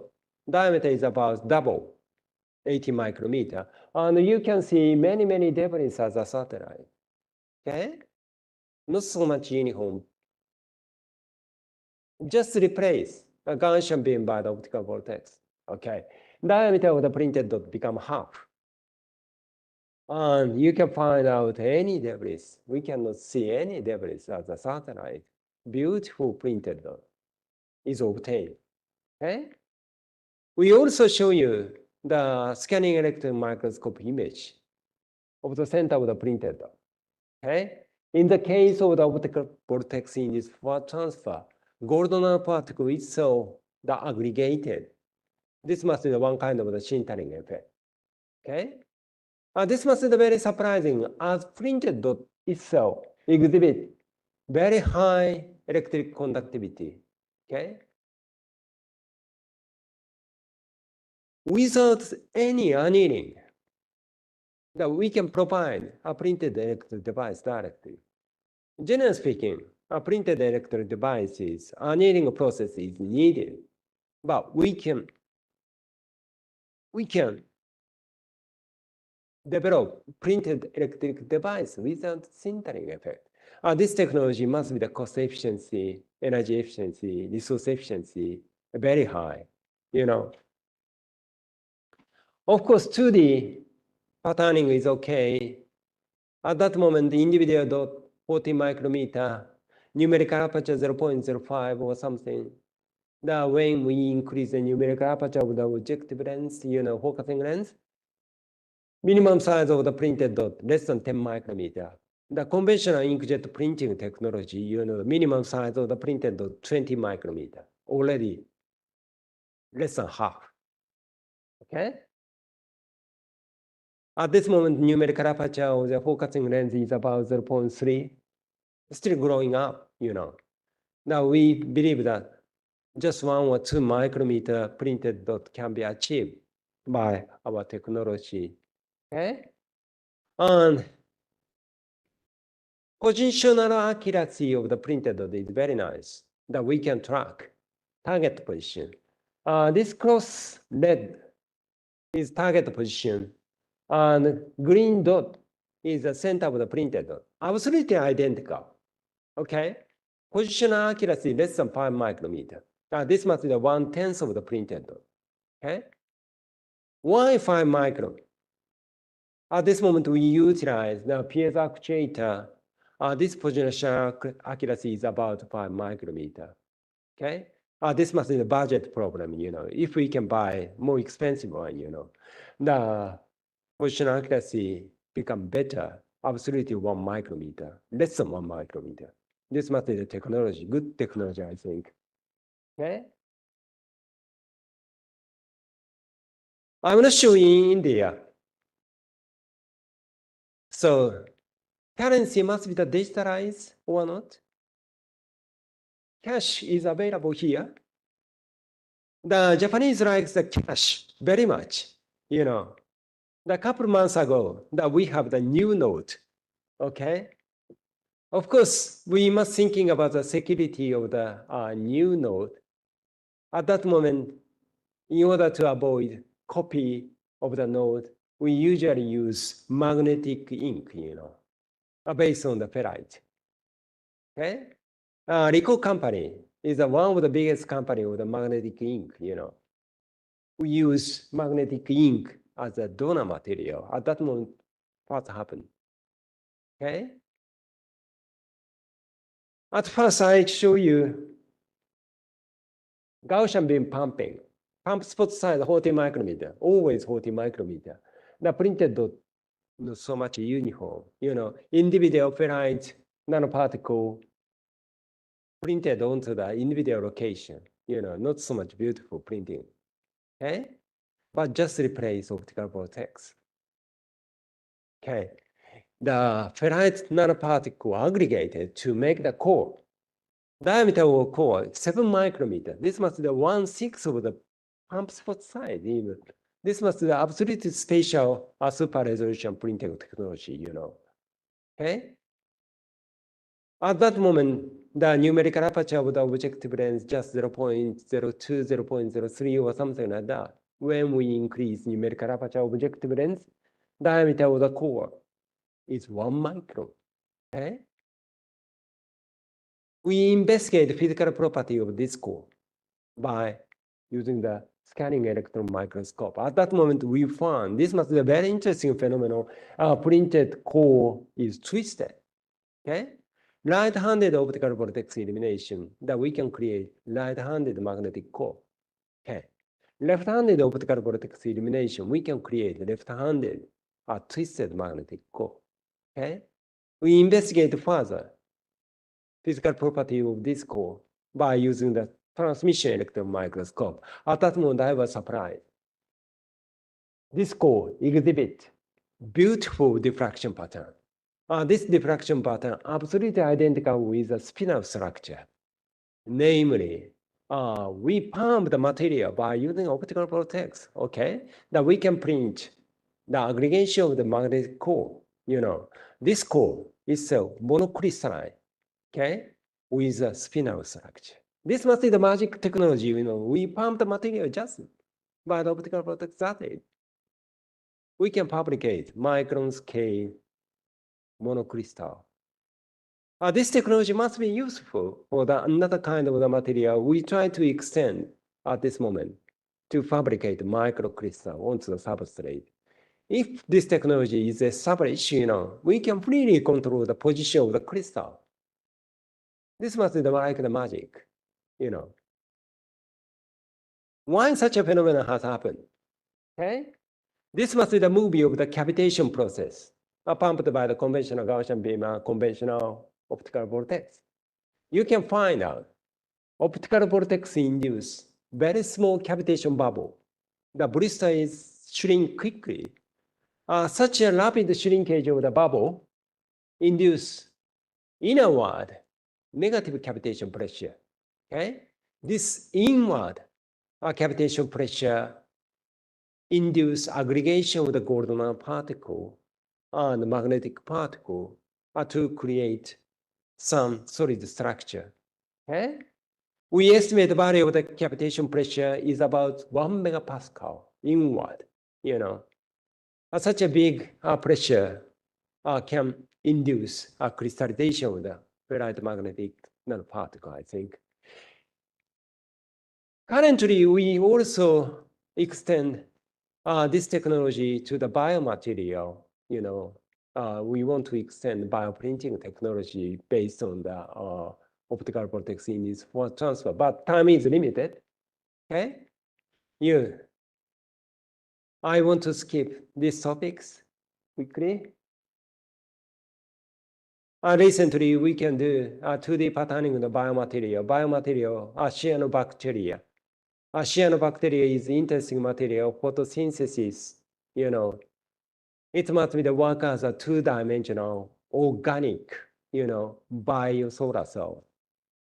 S3: diameter is about double, 80 micrometer. And you can see many, many debris as a satellite. Okay? Not so much uniform. Just replace a Gaussian beam by the optical vortex. Okay. Diameter of the printed dot become half. And you can find out any debris. We cannot see any debris as a satellite. Beautiful printed dot is obtained. Okay? We also show you the scanning electron microscope image of the center of the printed dot. Okay? In the case of the optical vortex in this forward transfer, golden nanoparticle itself, the aggregated. This must be one kind of the sintering effect. Okay? This must be very surprising as printed dot itself exhibit very high electric conductivity. Okay? Without any annealing, that we can provide a printed electric device directly. Generally speaking, a printed electric devices, annealing process is needed, but we can develop printed electric device without sintering effect. This technology must be the cost efficiency, energy efficiency, resource efficiency, very high, you know. Of course, 2D patterning is okay. At that moment, the individual dot 40 micrometer, numerical aperture 0.05 or something. That when we increase the numerical aperture of the objective lens, you know, focusing lens, minimum size of the printed dot, less than 10 micrometer. The conventional inkjet printing technology, you know, minimum size of the printed dot, 20 micrometer, already less than half. Okay? At this moment, numerical aperture of the focusing lens is about 0.3, still growing up, you know. Now we believe that just 1 or 2 micrometer printed dot can be achieved by our technology. Okay? And positional accuracy of the printed dot is very nice, that we can track target position. This cross red is target position, and green dot is the center of the printed dot. Absolutely identical. Okay? Positional accuracy less than 5 micrometer. This must be the 1/10 of the printed dot. Okay? Why 5 micron? At this moment, we utilize the piezo actuator. This positional accuracy is about 5 micrometer. Okay? This must be the budget problem, you know. If we can buy more expensive one, you know, the positional accuracy become better, absolutely 1 micrometer, less than 1 micrometer. This must be the technology, good technology, I think. Okay? I'm not sure in India. So currency must be the digitalized or not. Cash is available here. The Japanese likes the cash very much. You know, a couple months ago that we have the new note. Okay. Of course, we must thinking about the security of the new note. At that moment, in order to avoid copy of the note, we usually use magnetic ink, you know, based on the ferrite. Okay? Ricoh company is one of the biggest company with the magnetic ink, you know. We use magnetic ink as a donor material. At that moment, what happened? Okay? At first, I show you Gaussian beam pumping. Pump spot size 40 micrometer, always 40 micrometer. The printed dot not so much uniform. You know, individual ferrite nanoparticle printed onto the individual location. You know, not so much beautiful printing. Okay? But just replace optical vortex. Okay. The ferrite nanoparticle aggregated to make the core. Diameter of core 7 micrometer. This must be the 1/6 of the pump spot size even. This was the absolute spatial super resolution printing technology, okay? At that moment, the numerical aperture of the objective lens just 0.02, 0.03 or something like that. When we increase numerical aperture objective lens, diameter of the core is 1 micron, okay? We investigate the physical property of this core by using the scanning electron microscope. At that moment, we found this must be a very interesting phenomenon. Our printed core is twisted, okay? Right-handed optical vortex illumination that we can create right-handed magnetic core, okay? Left-handed optical vortex illumination, we can create left-handed twisted magnetic core, okay? We investigate further physical property of this core by using the transmission electron microscope. At that moment, I was surprised. This core exhibits beautiful diffraction pattern. This diffraction pattern absolutely identical with the spinel structure. Namely, we pump the material by using optical vortex, okay? That we can print the aggregation of the magnetic core. This core is a monocrystalline, okay? With a spinel structure. This must be the magic technology, we pump the material just by the optical vortex. That's it. We can fabricate micron scale monocrystal. This technology must be useful for another kind of the material we try to extend at this moment to fabricate microcrystal onto the substrate. If this technology is established, we can freely control the position of the crystal. This must be like the magic, Why such a phenomenon has happened? Okay? This must be the movie of the cavitation process, pumped by the conventional Gaussian beam and conventional optical vortex. You can find out optical vortex induce very small cavitation bubble. The blister is shrink quickly. Such a rapid shrinkage of the bubble induce inward negative cavitation pressure. Okay? This inward cavitation pressure induce aggregation of the golden particle and magnetic particle to create some solid structure. Okay? We estimate the value of the cavitation pressure is about 1 megapascal inward. Such a big pressure can induce a crystallization of the ferrite magnetic nanoparticle, I think. Currently, we also extend this technology to the biomaterial. We want to extend bioprinting technology based on the optical vortex in this force transfer, but time is limited. Okay? I want to skip these topics quickly. Recently, we can do 2D patterning of the biomaterial. Cyanobacteria. Cyanobacteria is interesting material, photosynthesis, It must be the work as a two-dimensional organic, bio-solar cell.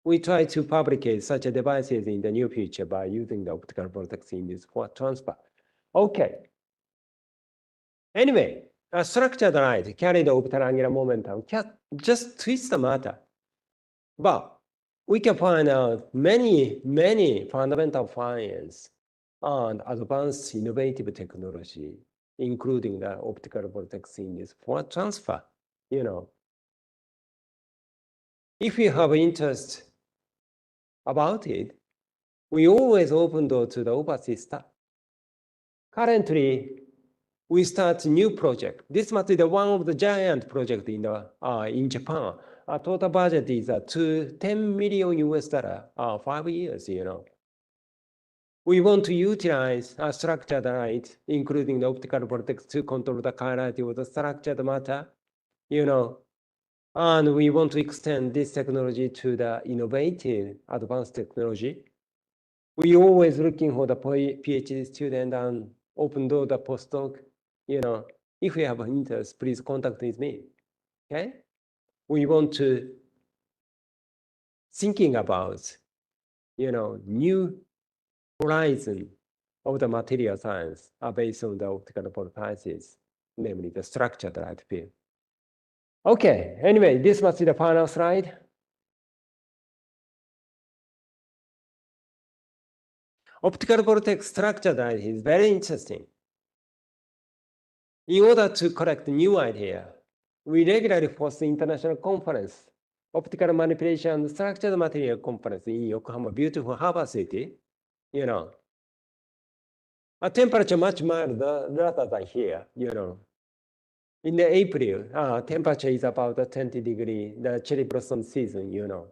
S3: We try to fabricate such devices in the near future by using the optical vortex in this force transfer. Okay. Anyway, a structured light carried orbital angular momentum can just twist the matter. But we can find out many, many fundamental findings and advanced innovative technology, including the optical vortex in this force transfer. If you have interest about it, we always open door to the overseas stuff. Currently, we start a new project. This must be the one of the giant project in Japan. Our total budget is to $10 million US, 5 years, We want to utilize a structured light, including the optical vortex, to control the chirality of the structured matter, And we want to extend this technology to the innovative advanced technology. We always looking for the PhD student and open door the postdoc. If you have interest, please contact with me. Okay? We want to thinking about, new horizon of the material science are based on the optical properties, namely the structured light field. Okay, anyway, this must be the final slide. Optical vortex structured light is very interesting. In order to collect new idea, we regularly host international conference, optical manipulation and structured material conference in Yokohama, beautiful harbor city. You know, a temperature much milder rather than here. You know, in the April, temperature is about 20 degrees. The cherry blossom season. You know,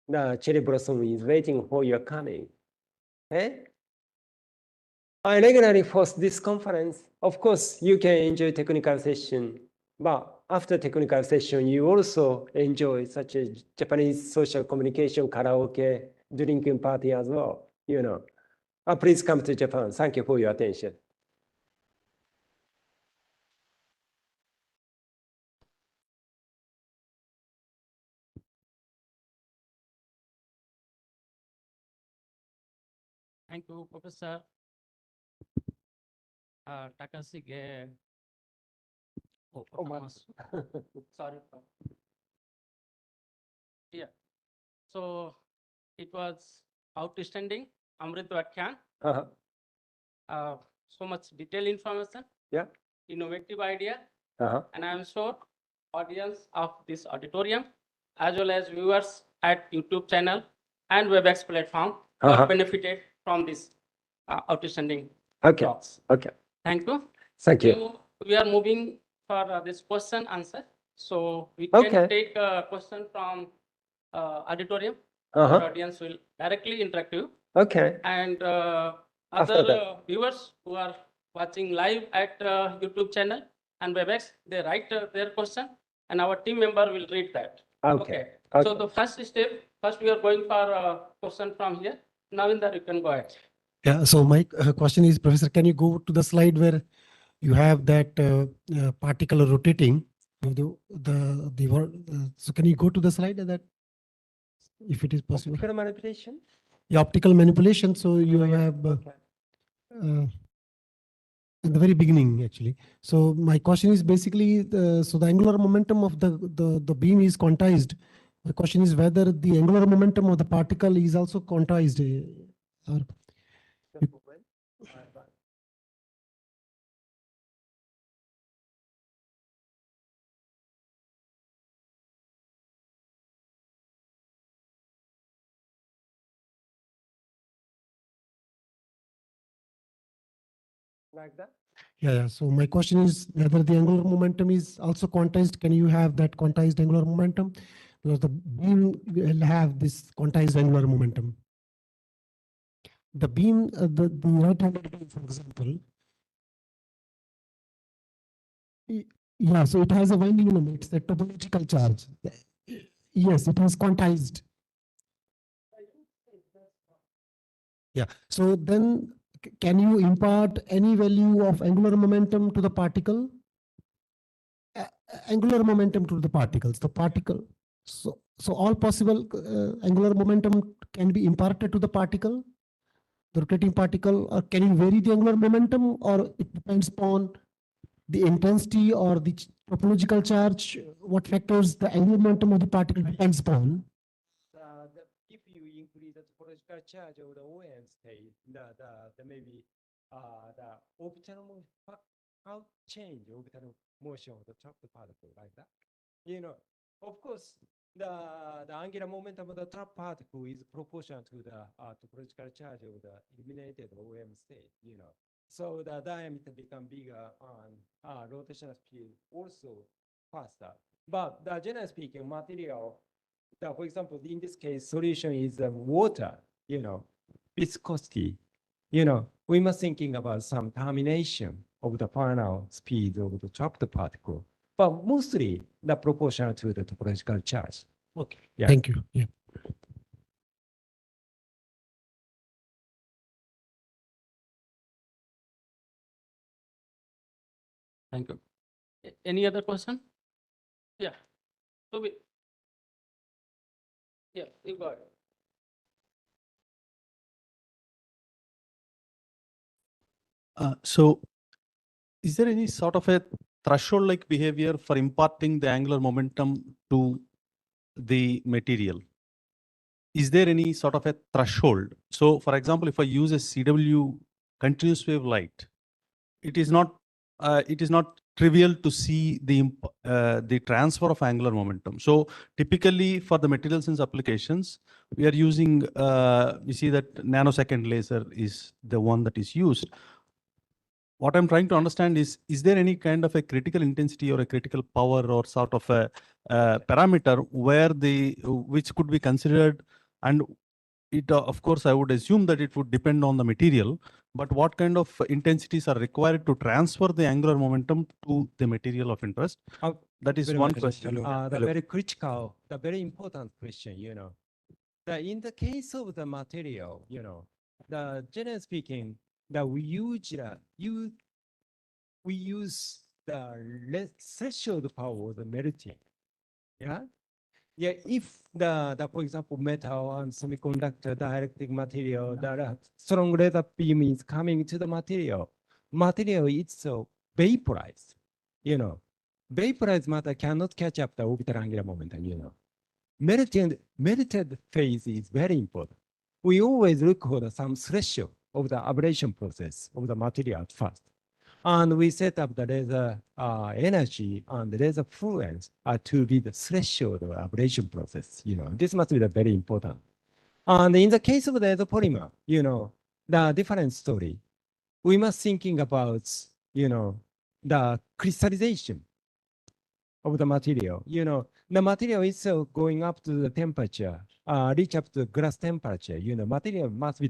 S3: the cherry blossom is waiting for your coming. Eh? I regularly host this conference. Of course, you can enjoy technical session, but after technical session, you also enjoy such a Japanese social communication, karaoke, drinking party as well. You know, please come to Japan. Thank you for your attention.
S4: Thank you, Professor Takashige.
S3: Omatsu.
S4: Sorry. Yeah. So it was outstanding. Amrut Vyakhyaan. So much detailed information.
S3: Yeah.
S4: Innovative idea.
S3: Uh-huh.
S4: And I am sure audience of this auditorium, as well as viewers at YouTube channel and WebEx platform are benefited from this outstanding
S3: Okay.
S4: talks.
S3: Okay.
S4: Thank you.
S3: Thank you.
S4: We are moving for this question answer. So we can take a question from auditorium. Our audience will directly interact you.
S3: Okay.
S4: And
S3: After
S4: other viewers who are watching live at YouTube channel and WebEx, they write their question and our team member will read that.
S3: Okay.
S4: So the first step, first we are going for a question from here. Navinder, you can go ahead.
S5: Yeah, so my question is, Professor, can you go to the slide where you have that particle rotating? So can you go to the slide that, if it is possible?
S3: Optical manipulation?
S5: Yeah, optical manipulation. So you have in the very beginning, actually. So my question is basically, so the angular momentum of the beam is quantized. The question is whether the angular momentum of the particle is also quantized. Or
S3: Like that?
S5: Yeah. So my question is whether the angular momentum is also quantized. Can you have that quantized angular momentum? Because the beam will have this quantized angular momentum. The beam, the right-handed beam, for example. Yeah, so it has a winding limit. It's the topological charge. Yes, it has quantized. Yeah. So then, can you impart any value of angular momentum to the particle? Angular momentum to the particles. The particle. So all possible angular momentum can be imparted to the particle, the rotating particle, or can you vary the angular momentum, or it depends upon the intensity or the topological charge? What factors the angular momentum of the particle depends upon?
S3: If you increase the topological charge of the OM state, the maybe the orbital how change orbital motion of the trapped particle like that. You know, of course, the angular momentum of the trapped particle is proportional to the topological charge of the illuminated OM state. You know, so the diameter become bigger and rotational speed also faster. But generally speaking, material. For example, in this case, solution is water, you know, viscosity. You know, we must thinking about some termination of the final speed of the trapped particle, but mostly the proportional to the topological charge.
S5: Okay.
S3: Yeah.
S5: Thank you. Yeah.
S4: Thank you. Any other question? Yeah. So yeah, you got it.
S6: So is there any sort of a threshold-like behavior for imparting the angular momentum to the material? Is there any sort of a threshold? So for example, if I use a CW continuous wave light, it is not trivial to see the transfer of angular momentum. So typically for the material science applications, we are using, we see that nanosecond laser is the one that is used. What I'm trying to understand is there any kind of a critical intensity or a critical power or sort of a parameter where which could be considered, and it, of course, I would assume that it would depend on the material, but what kind of intensities are required to transfer the angular momentum to the material of interest? That is
S3: Very
S6: one
S3: much.
S6: question.
S3: The very critical, the very important question, in the case of the material, generally speaking, we use the threshold power of the melting. Yeah. Yeah, if for example, metal and semiconductor dielectric material, the strong laser beam is coming to the material itself vaporized, vaporized matter cannot catch up the orbital angular momentum. Melted phase is very important. We always look for some threshold of the ablation process of the material at first. And we set up the laser energy and the laser fluence to be the threshold of ablation process. This must be very important. And in the case of the laser polymer, the different story. We must thinking about, the crystallization of the material. The material itself going up to the temperature, reach up to glass temperature. Material must be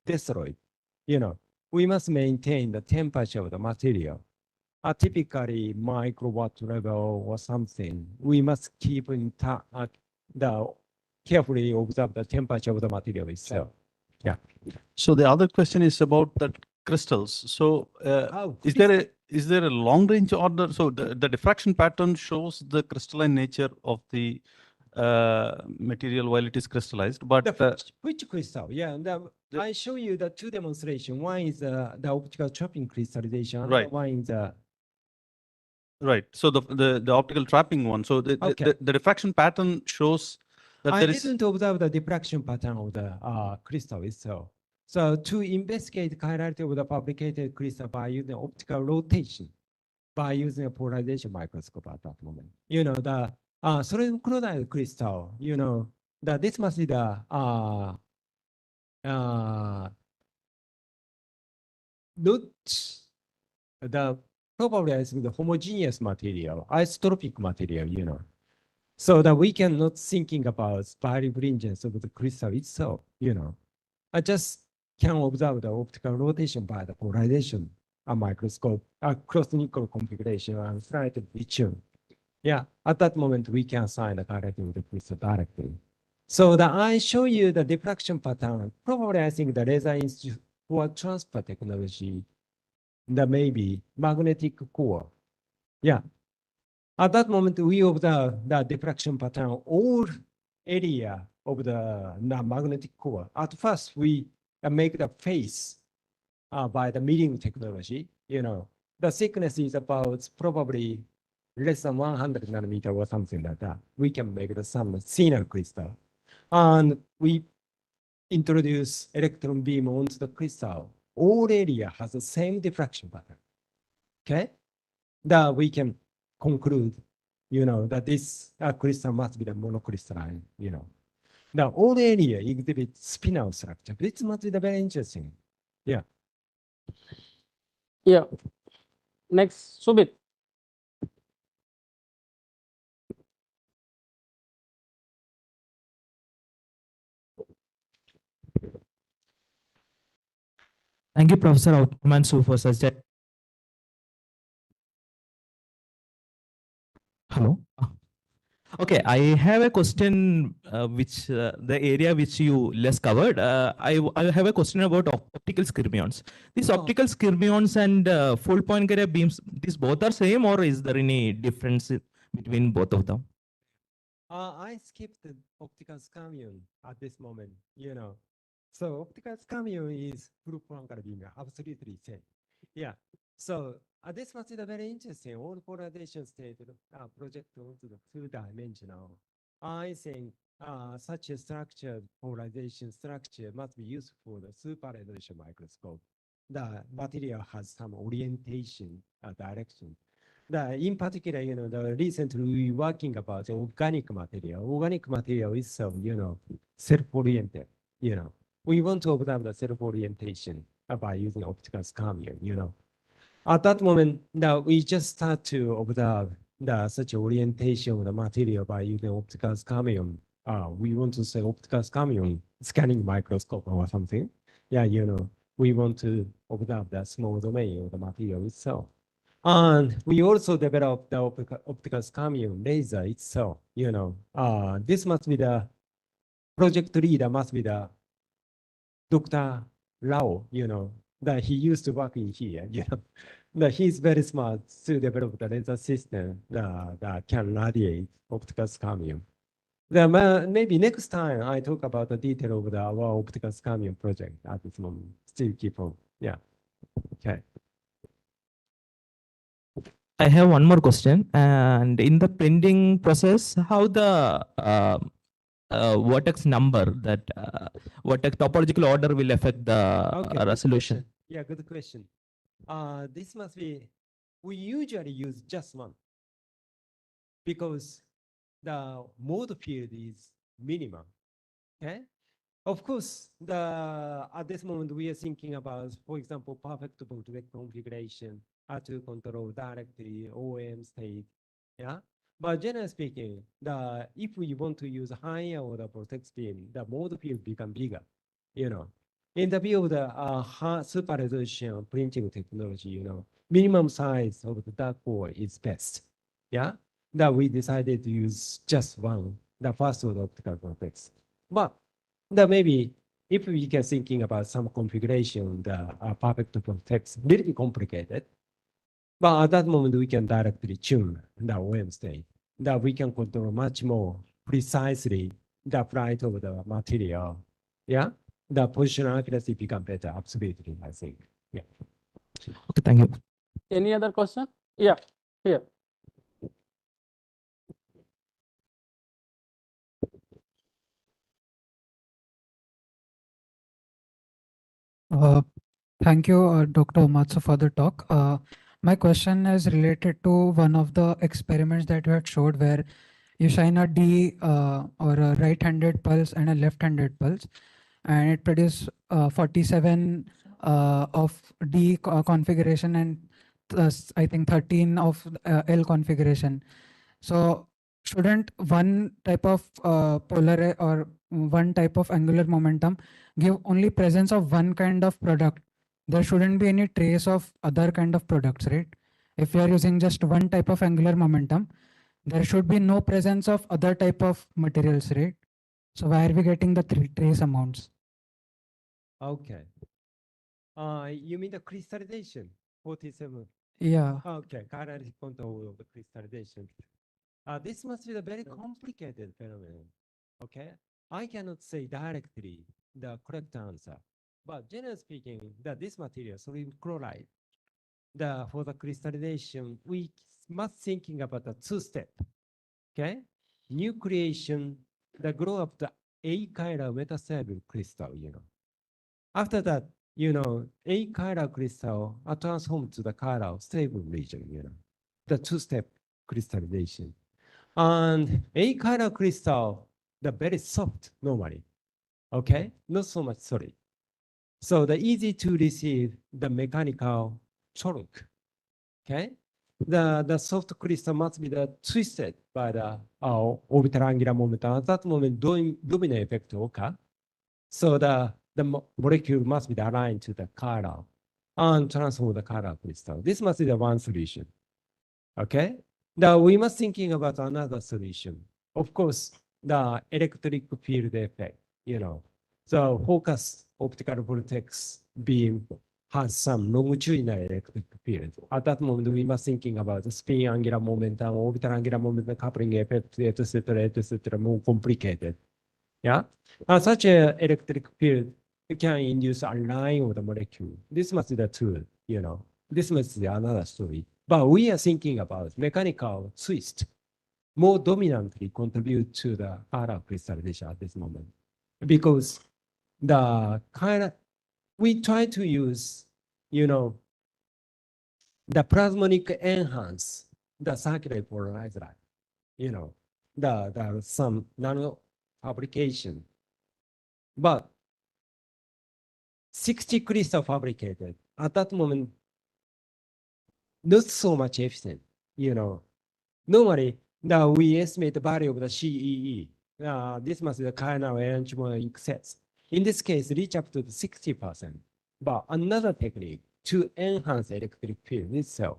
S3: destroyed. We must maintain the temperature of the material. Typically microwatt level or something. We must keep in carefully observe the temperature of the material itself. Yeah.
S6: So the other question is about that crystals. So is there a long range order? So the diffraction pattern shows the crystalline nature of the material while it is crystallized, but
S3: which crystal? Yeah, I show you the two demonstration. One is the optical trapping crystallization.
S6: Right.
S3: One is
S6: right. So the optical trapping one. So the diffraction pattern shows that
S3: I didn't observe the diffraction pattern of the crystal itself. So to investigate chirality of the fabricated crystal by using optical rotation, by using a polarization microscope at that moment. The sodium chloride crystal, this must be the not the probably I think the homogeneous material, isotropic material, so that we cannot thinking about birefringence of the crystal itself, I just can observe the optical rotation by the polarization microscope, cross-nickel configuration and slightly retune. Yeah, at that moment we can assign the chirality of the crystal directly. So I show you the diffraction pattern. Probably I think the laser institute for transfer technology, the maybe magnetic core. Yeah. At that moment, we observe the diffraction pattern, all area of the magnetic core. At first, we make the face by the milling technology. The thickness is about probably less than 100 nanometer or something like that. We can make some thinner crystal. And we introduce electron beam onto the crystal. All area has the same diffraction pattern. Okay? That we can conclude, that this crystal must be the monocrystalline, The all area exhibits spinel structure. This must be the very interesting. Yeah.
S4: Yeah. Next, Subit.
S7: Thank you, Professor Omatsu, for such a. Hello. Okay, I have a question which the area which you less covered. I have a question about optical skyrmions. These optical skyrmions and full point carrier beams, these both are same, or is there any difference between both of them?
S3: I skipped the optical skyrmion at this moment, So optical skyrmion is full point carrier beam, absolutely same. Yeah. So this must be the very interesting. All polarization state project onto the two-dimensional. I think such a structured polarization structure must be used for the super resolution microscope. The material has some orientation direction. In particular, the recently we working about the organic material. Organic material itself, self-oriented. We want to observe the self-orientation by using optical scanning. At that moment, now we just start to observe such orientation of the material by using optical scanning. We want to say optical scanning microscope or something. Yeah, we want to observe the small domain of the material itself. And we also developed the optical scanning laser itself. This must be the project leader, must be the Dr. Rao, that he used to work in here, that he's very smart to develop the laser system that can radiate optical scanning. Maybe next time I talk about the detail of our optical scanning project at this moment. Still keep on. Yeah. Okay.
S7: I have one more question. And in the printing process, how the vertex number, that vertex topological order will affect the
S3: Good
S7: resolution?
S3: question. Yeah, good question. This must be, we usually use just one because the mode field is minimum. Okay. Of course, at this moment we are thinking about, for example, perfect voltaic configuration to control directly OM state. Yeah. But generally speaking, if we want to use higher order vortex beam, the mode field become bigger. In the view of the super resolution printing technology, minimum size of the dark core is best. Yeah. That we decided to use just one, the first order optical vortex. But maybe if we can thinking about some configuration, the perfect vortex, little bit complicated. But at that moment, we can directly tune the OM state, that we can control much more precisely the flight of the material. Yeah, the positional accuracy become better. Absolutely, I think. Yeah.
S7: Okay, thank you.
S4: Any other question? Yeah, here.
S8: Thank you, Dr. Omatsu, for the talk. My question is related to one of the experiments that you had showed where you shine a D or a right-handed pulse and a left-handed pulse, and it produces 47 of D configuration and I think 13 of L configuration. So shouldn't one type of polar or one type of angular momentum give only presence of one kind of product? There shouldn't be any trace of other kind of products, right? If we are using just one type of angular momentum, there should be no presence of other type of materials, right? So why are we getting the trace amounts?
S3: Okay. You mean the crystallization? 47.
S8: Yeah.
S3: Okay, current control of the crystallization. This must be a very complicated phenomenon. Okay, I cannot say directly the correct answer, but generally speaking, this material, sodium chloride, for the crystallization, we must thinking about the two-step. Okay, nucleation, the grow up the A-chiral metastable crystal. After that, A-chiral crystal are transformed to the chiral stable region. The two-step crystallization. And A-chiral crystal, the very soft normally, okay? Not so much solid. So the easy to receive the mechanical torque, okay? The soft crystal must be the twisted by the orbital angular momentum. At that moment, domino effect occur. So the molecule must be aligned to the chiral and transform the chiral crystal. This must be the one solution. Okay. Now we must thinking about another solution. Of course, the electric field effect, So focus optical vortex beam has some longitudinal electric field. At that moment, we must thinking about the spin angular momentum, orbital angular momentum coupling effect, etc., more complicated. Yeah. Such a electric field can induce a line of the molecule. This must be the tool, this must be another story. But we are thinking about mechanical twist more dominantly contribute to the color crystallization at this moment. Because the kind of, we try to use, the plasmonic enhance the circular polarized light, the some nano fabrication. But 60 crystal fabricated at that moment, not so much efficient, Normally, now we estimate the value of the CEE. This must be the kind of arrangement excess. In this case, reach up to the 60%. But another technique to enhance electric field itself,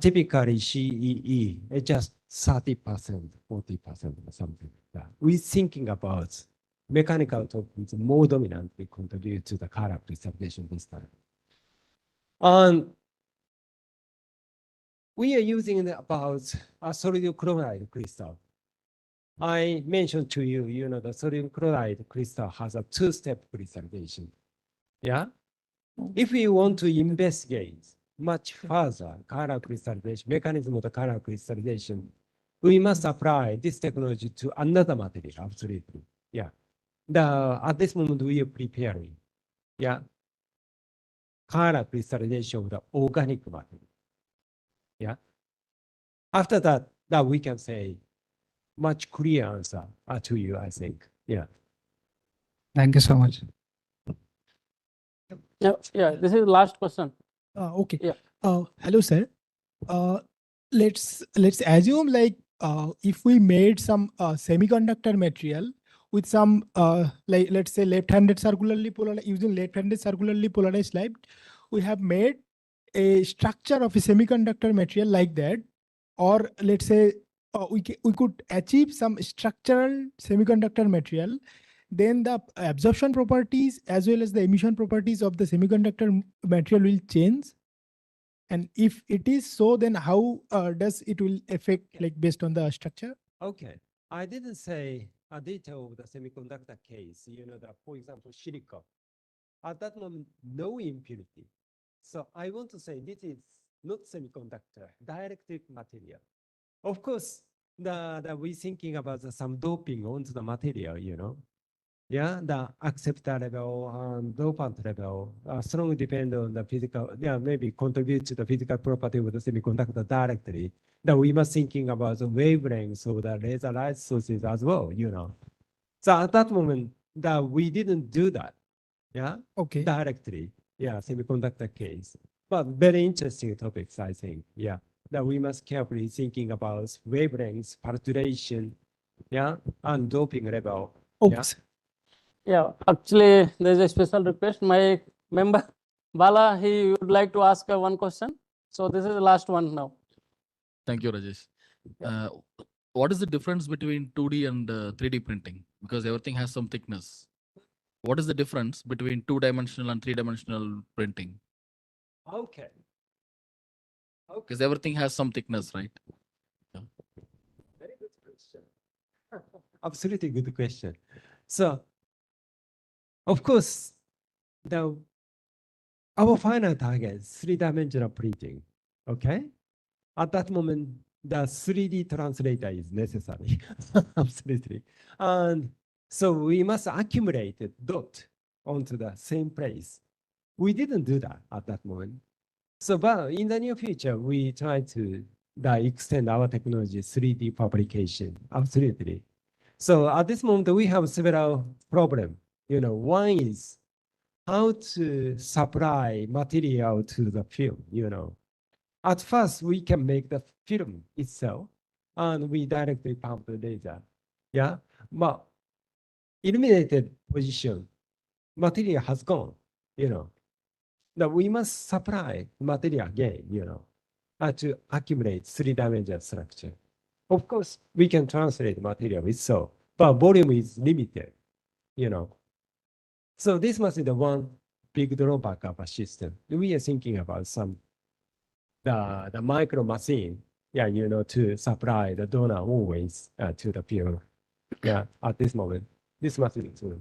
S3: typically CEE is just 30%, 40% or something like that. We're thinking about mechanical topics more dominantly contribute to the color crystallization this time. And we are using about a sodium chloride crystal. I mentioned to you, the sodium chloride crystal has a two-step crystallization. Yeah. If we want to investigate much further color crystallization, mechanism of the color crystallization, we must apply this technology to another material, absolutely. Yeah. At this moment, we are preparing, color crystallization of the organic material. Yeah. After that, we can say much clear answer to you, I think. Yeah.
S8: Thank you so much.
S4: Yeah, this is the last question.
S9: Okay.
S4: Yeah.
S9: Hello, sir. Let's assume like if we made some semiconductor material with some like let's say left-handed circularly polarized using left-handed circularly polarized light, we have made a structure of a semiconductor material like that, or let's say we could achieve some structural semiconductor material, then the absorption properties as well as the emission properties of the semiconductor material will change. And if it is so, then how does it will affect like based on the structure?
S3: Okay. I didn't say a detail of the semiconductor case, for example, silicon. At that moment, no impurity. So I want to say this is not semiconductor, dielectric material. Of course, we thinking about some doping onto the material, Yeah, the acceptor level and dopant level strongly depend on the physical, maybe contribute to the physical property of the semiconductor directly. That we must thinking about the wavelengths of the laser light sources as well, So at that moment, that we didn't do that,
S9: Okay.
S3: directly, semiconductor case. But very interesting topics, I think, that we must carefully thinking about wavelengths, perturbation, and doping level.
S9: Okay.
S3: Yeah.
S9: Sir.
S4: Yeah, actually, there's a special request. My member, Bala, he would like to ask one question. So this is the last one now.
S10: Thank you, Rajesh. What is the difference between 2D and 3D printing? Because everything has some thickness. What is the difference between 2-dimensional and 3-dimensional printing?
S3: Okay.
S10: Because everything has some thickness, right?
S3: Very good question. Absolutely good question. So, of course, our final target is 3-dimensional printing. Okay. At that moment, the 3D translator is necessary. Absolutely. And so we must accumulate a dot onto the same place. We didn't do that at that moment. So, but in the near future, we try to extend our technology 3D fabrication. Absolutely. So at this moment, we have several problems. One is how to supply material to the film. At first, we can make the film itself, and we directly pump the laser. Yeah, but illuminated position, material has gone. That we must supply material again. To accumulate 3-dimensional structure. Of course, we can translate material itself, but volume is limited. So this must be the one big drawback of a system. We are thinking about some the micro machine, to supply the donor always to the field. Yeah, at this moment, this must be true.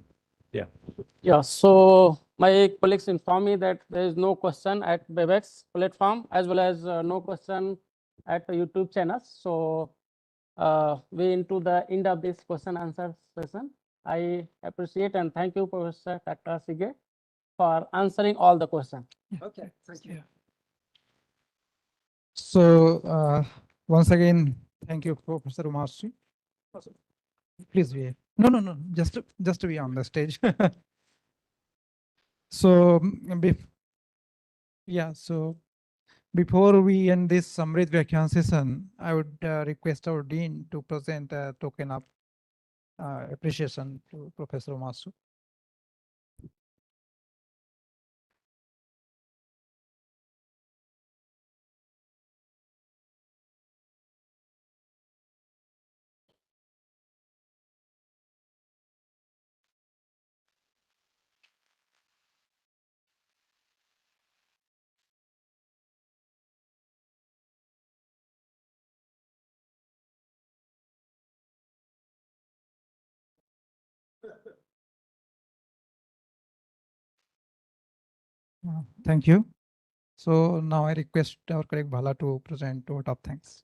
S4: Yeah, so my colleagues inform me that there is no question at Webex platform as well as no question at the YouTube channel. So we into the end of this question answer session. I appreciate and thank you, Professor Takashige, for answering all the questions.
S8: Okay, thank you.
S11: So once again, thank you, Professor Omatsu. Please be. No. Just to be on the stage. So, so before we end this Amrut Vyakhyaan session, I would request our Dean to present a token of appreciation to Professor Omatsu. Thank you. So now I request our colleague Bhala to present vote of thanks.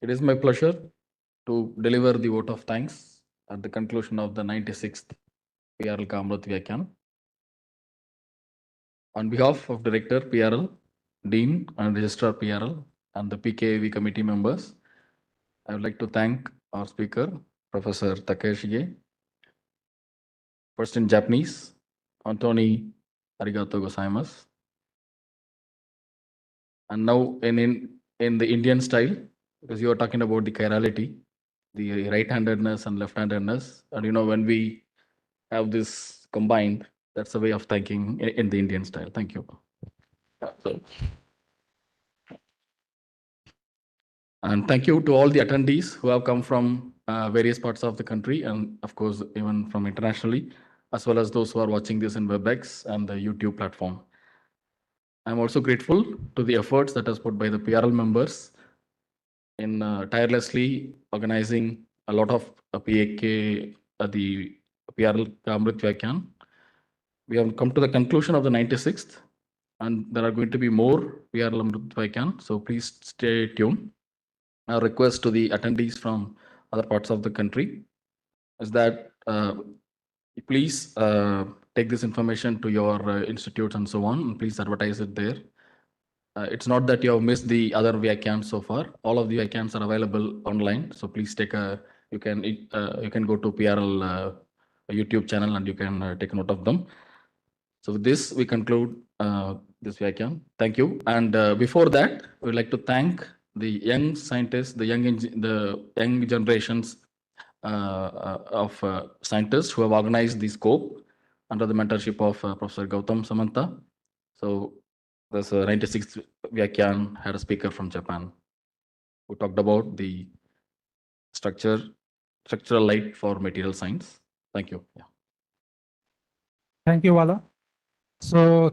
S10: It is my pleasure to deliver the vote of thanks at the conclusion of the 96th PRL Amrut Vyakhyaan. On behalf of Director PRL, Dean and Registrar PRL, and the PKAV committee members, I would like to thank our speaker, Professor Takashige. First in Japanese, Antoni Arigato gozaimasu. And now in the Indian style, because you are talking about the chirality, the right-handedness and left-handedness. And when we have this combined, that's a way of thanking in the Indian style. Thank you. And thank you to all the attendees who have come from various parts of the country and of course, even from internationally, as well as those who are watching this in WebEx and the YouTube platform. I'm also grateful to the efforts that is put by the PRL members in tirelessly organizing a lot of PAK, the PRL Amrut Vyakhyaan. We have come to the conclusion of the 96th, and there are going to be more PRL Amrut Vyakhyaan, so please stay tuned. Our request to the attendees from other parts of the country is that please take this information to your institutes and so on, and please advertise it there. It's not that you have missed the other Vyakhyans so far. All of the Vyakhyans are available online. So please you can go to PRL YouTube channel and you can take note of them. So with this, we conclude this Vyakhyaan. Thank you. And before that, we'd like to thank the young scientists, the young generations of scientists who have organized the scope under the mentorship of Professor Gautam Samanta. So this 96th Vyakhyaan had a speaker from Japan who talked about the structural light for material science. Thank you. Yeah.
S11: Thank you, Wala. So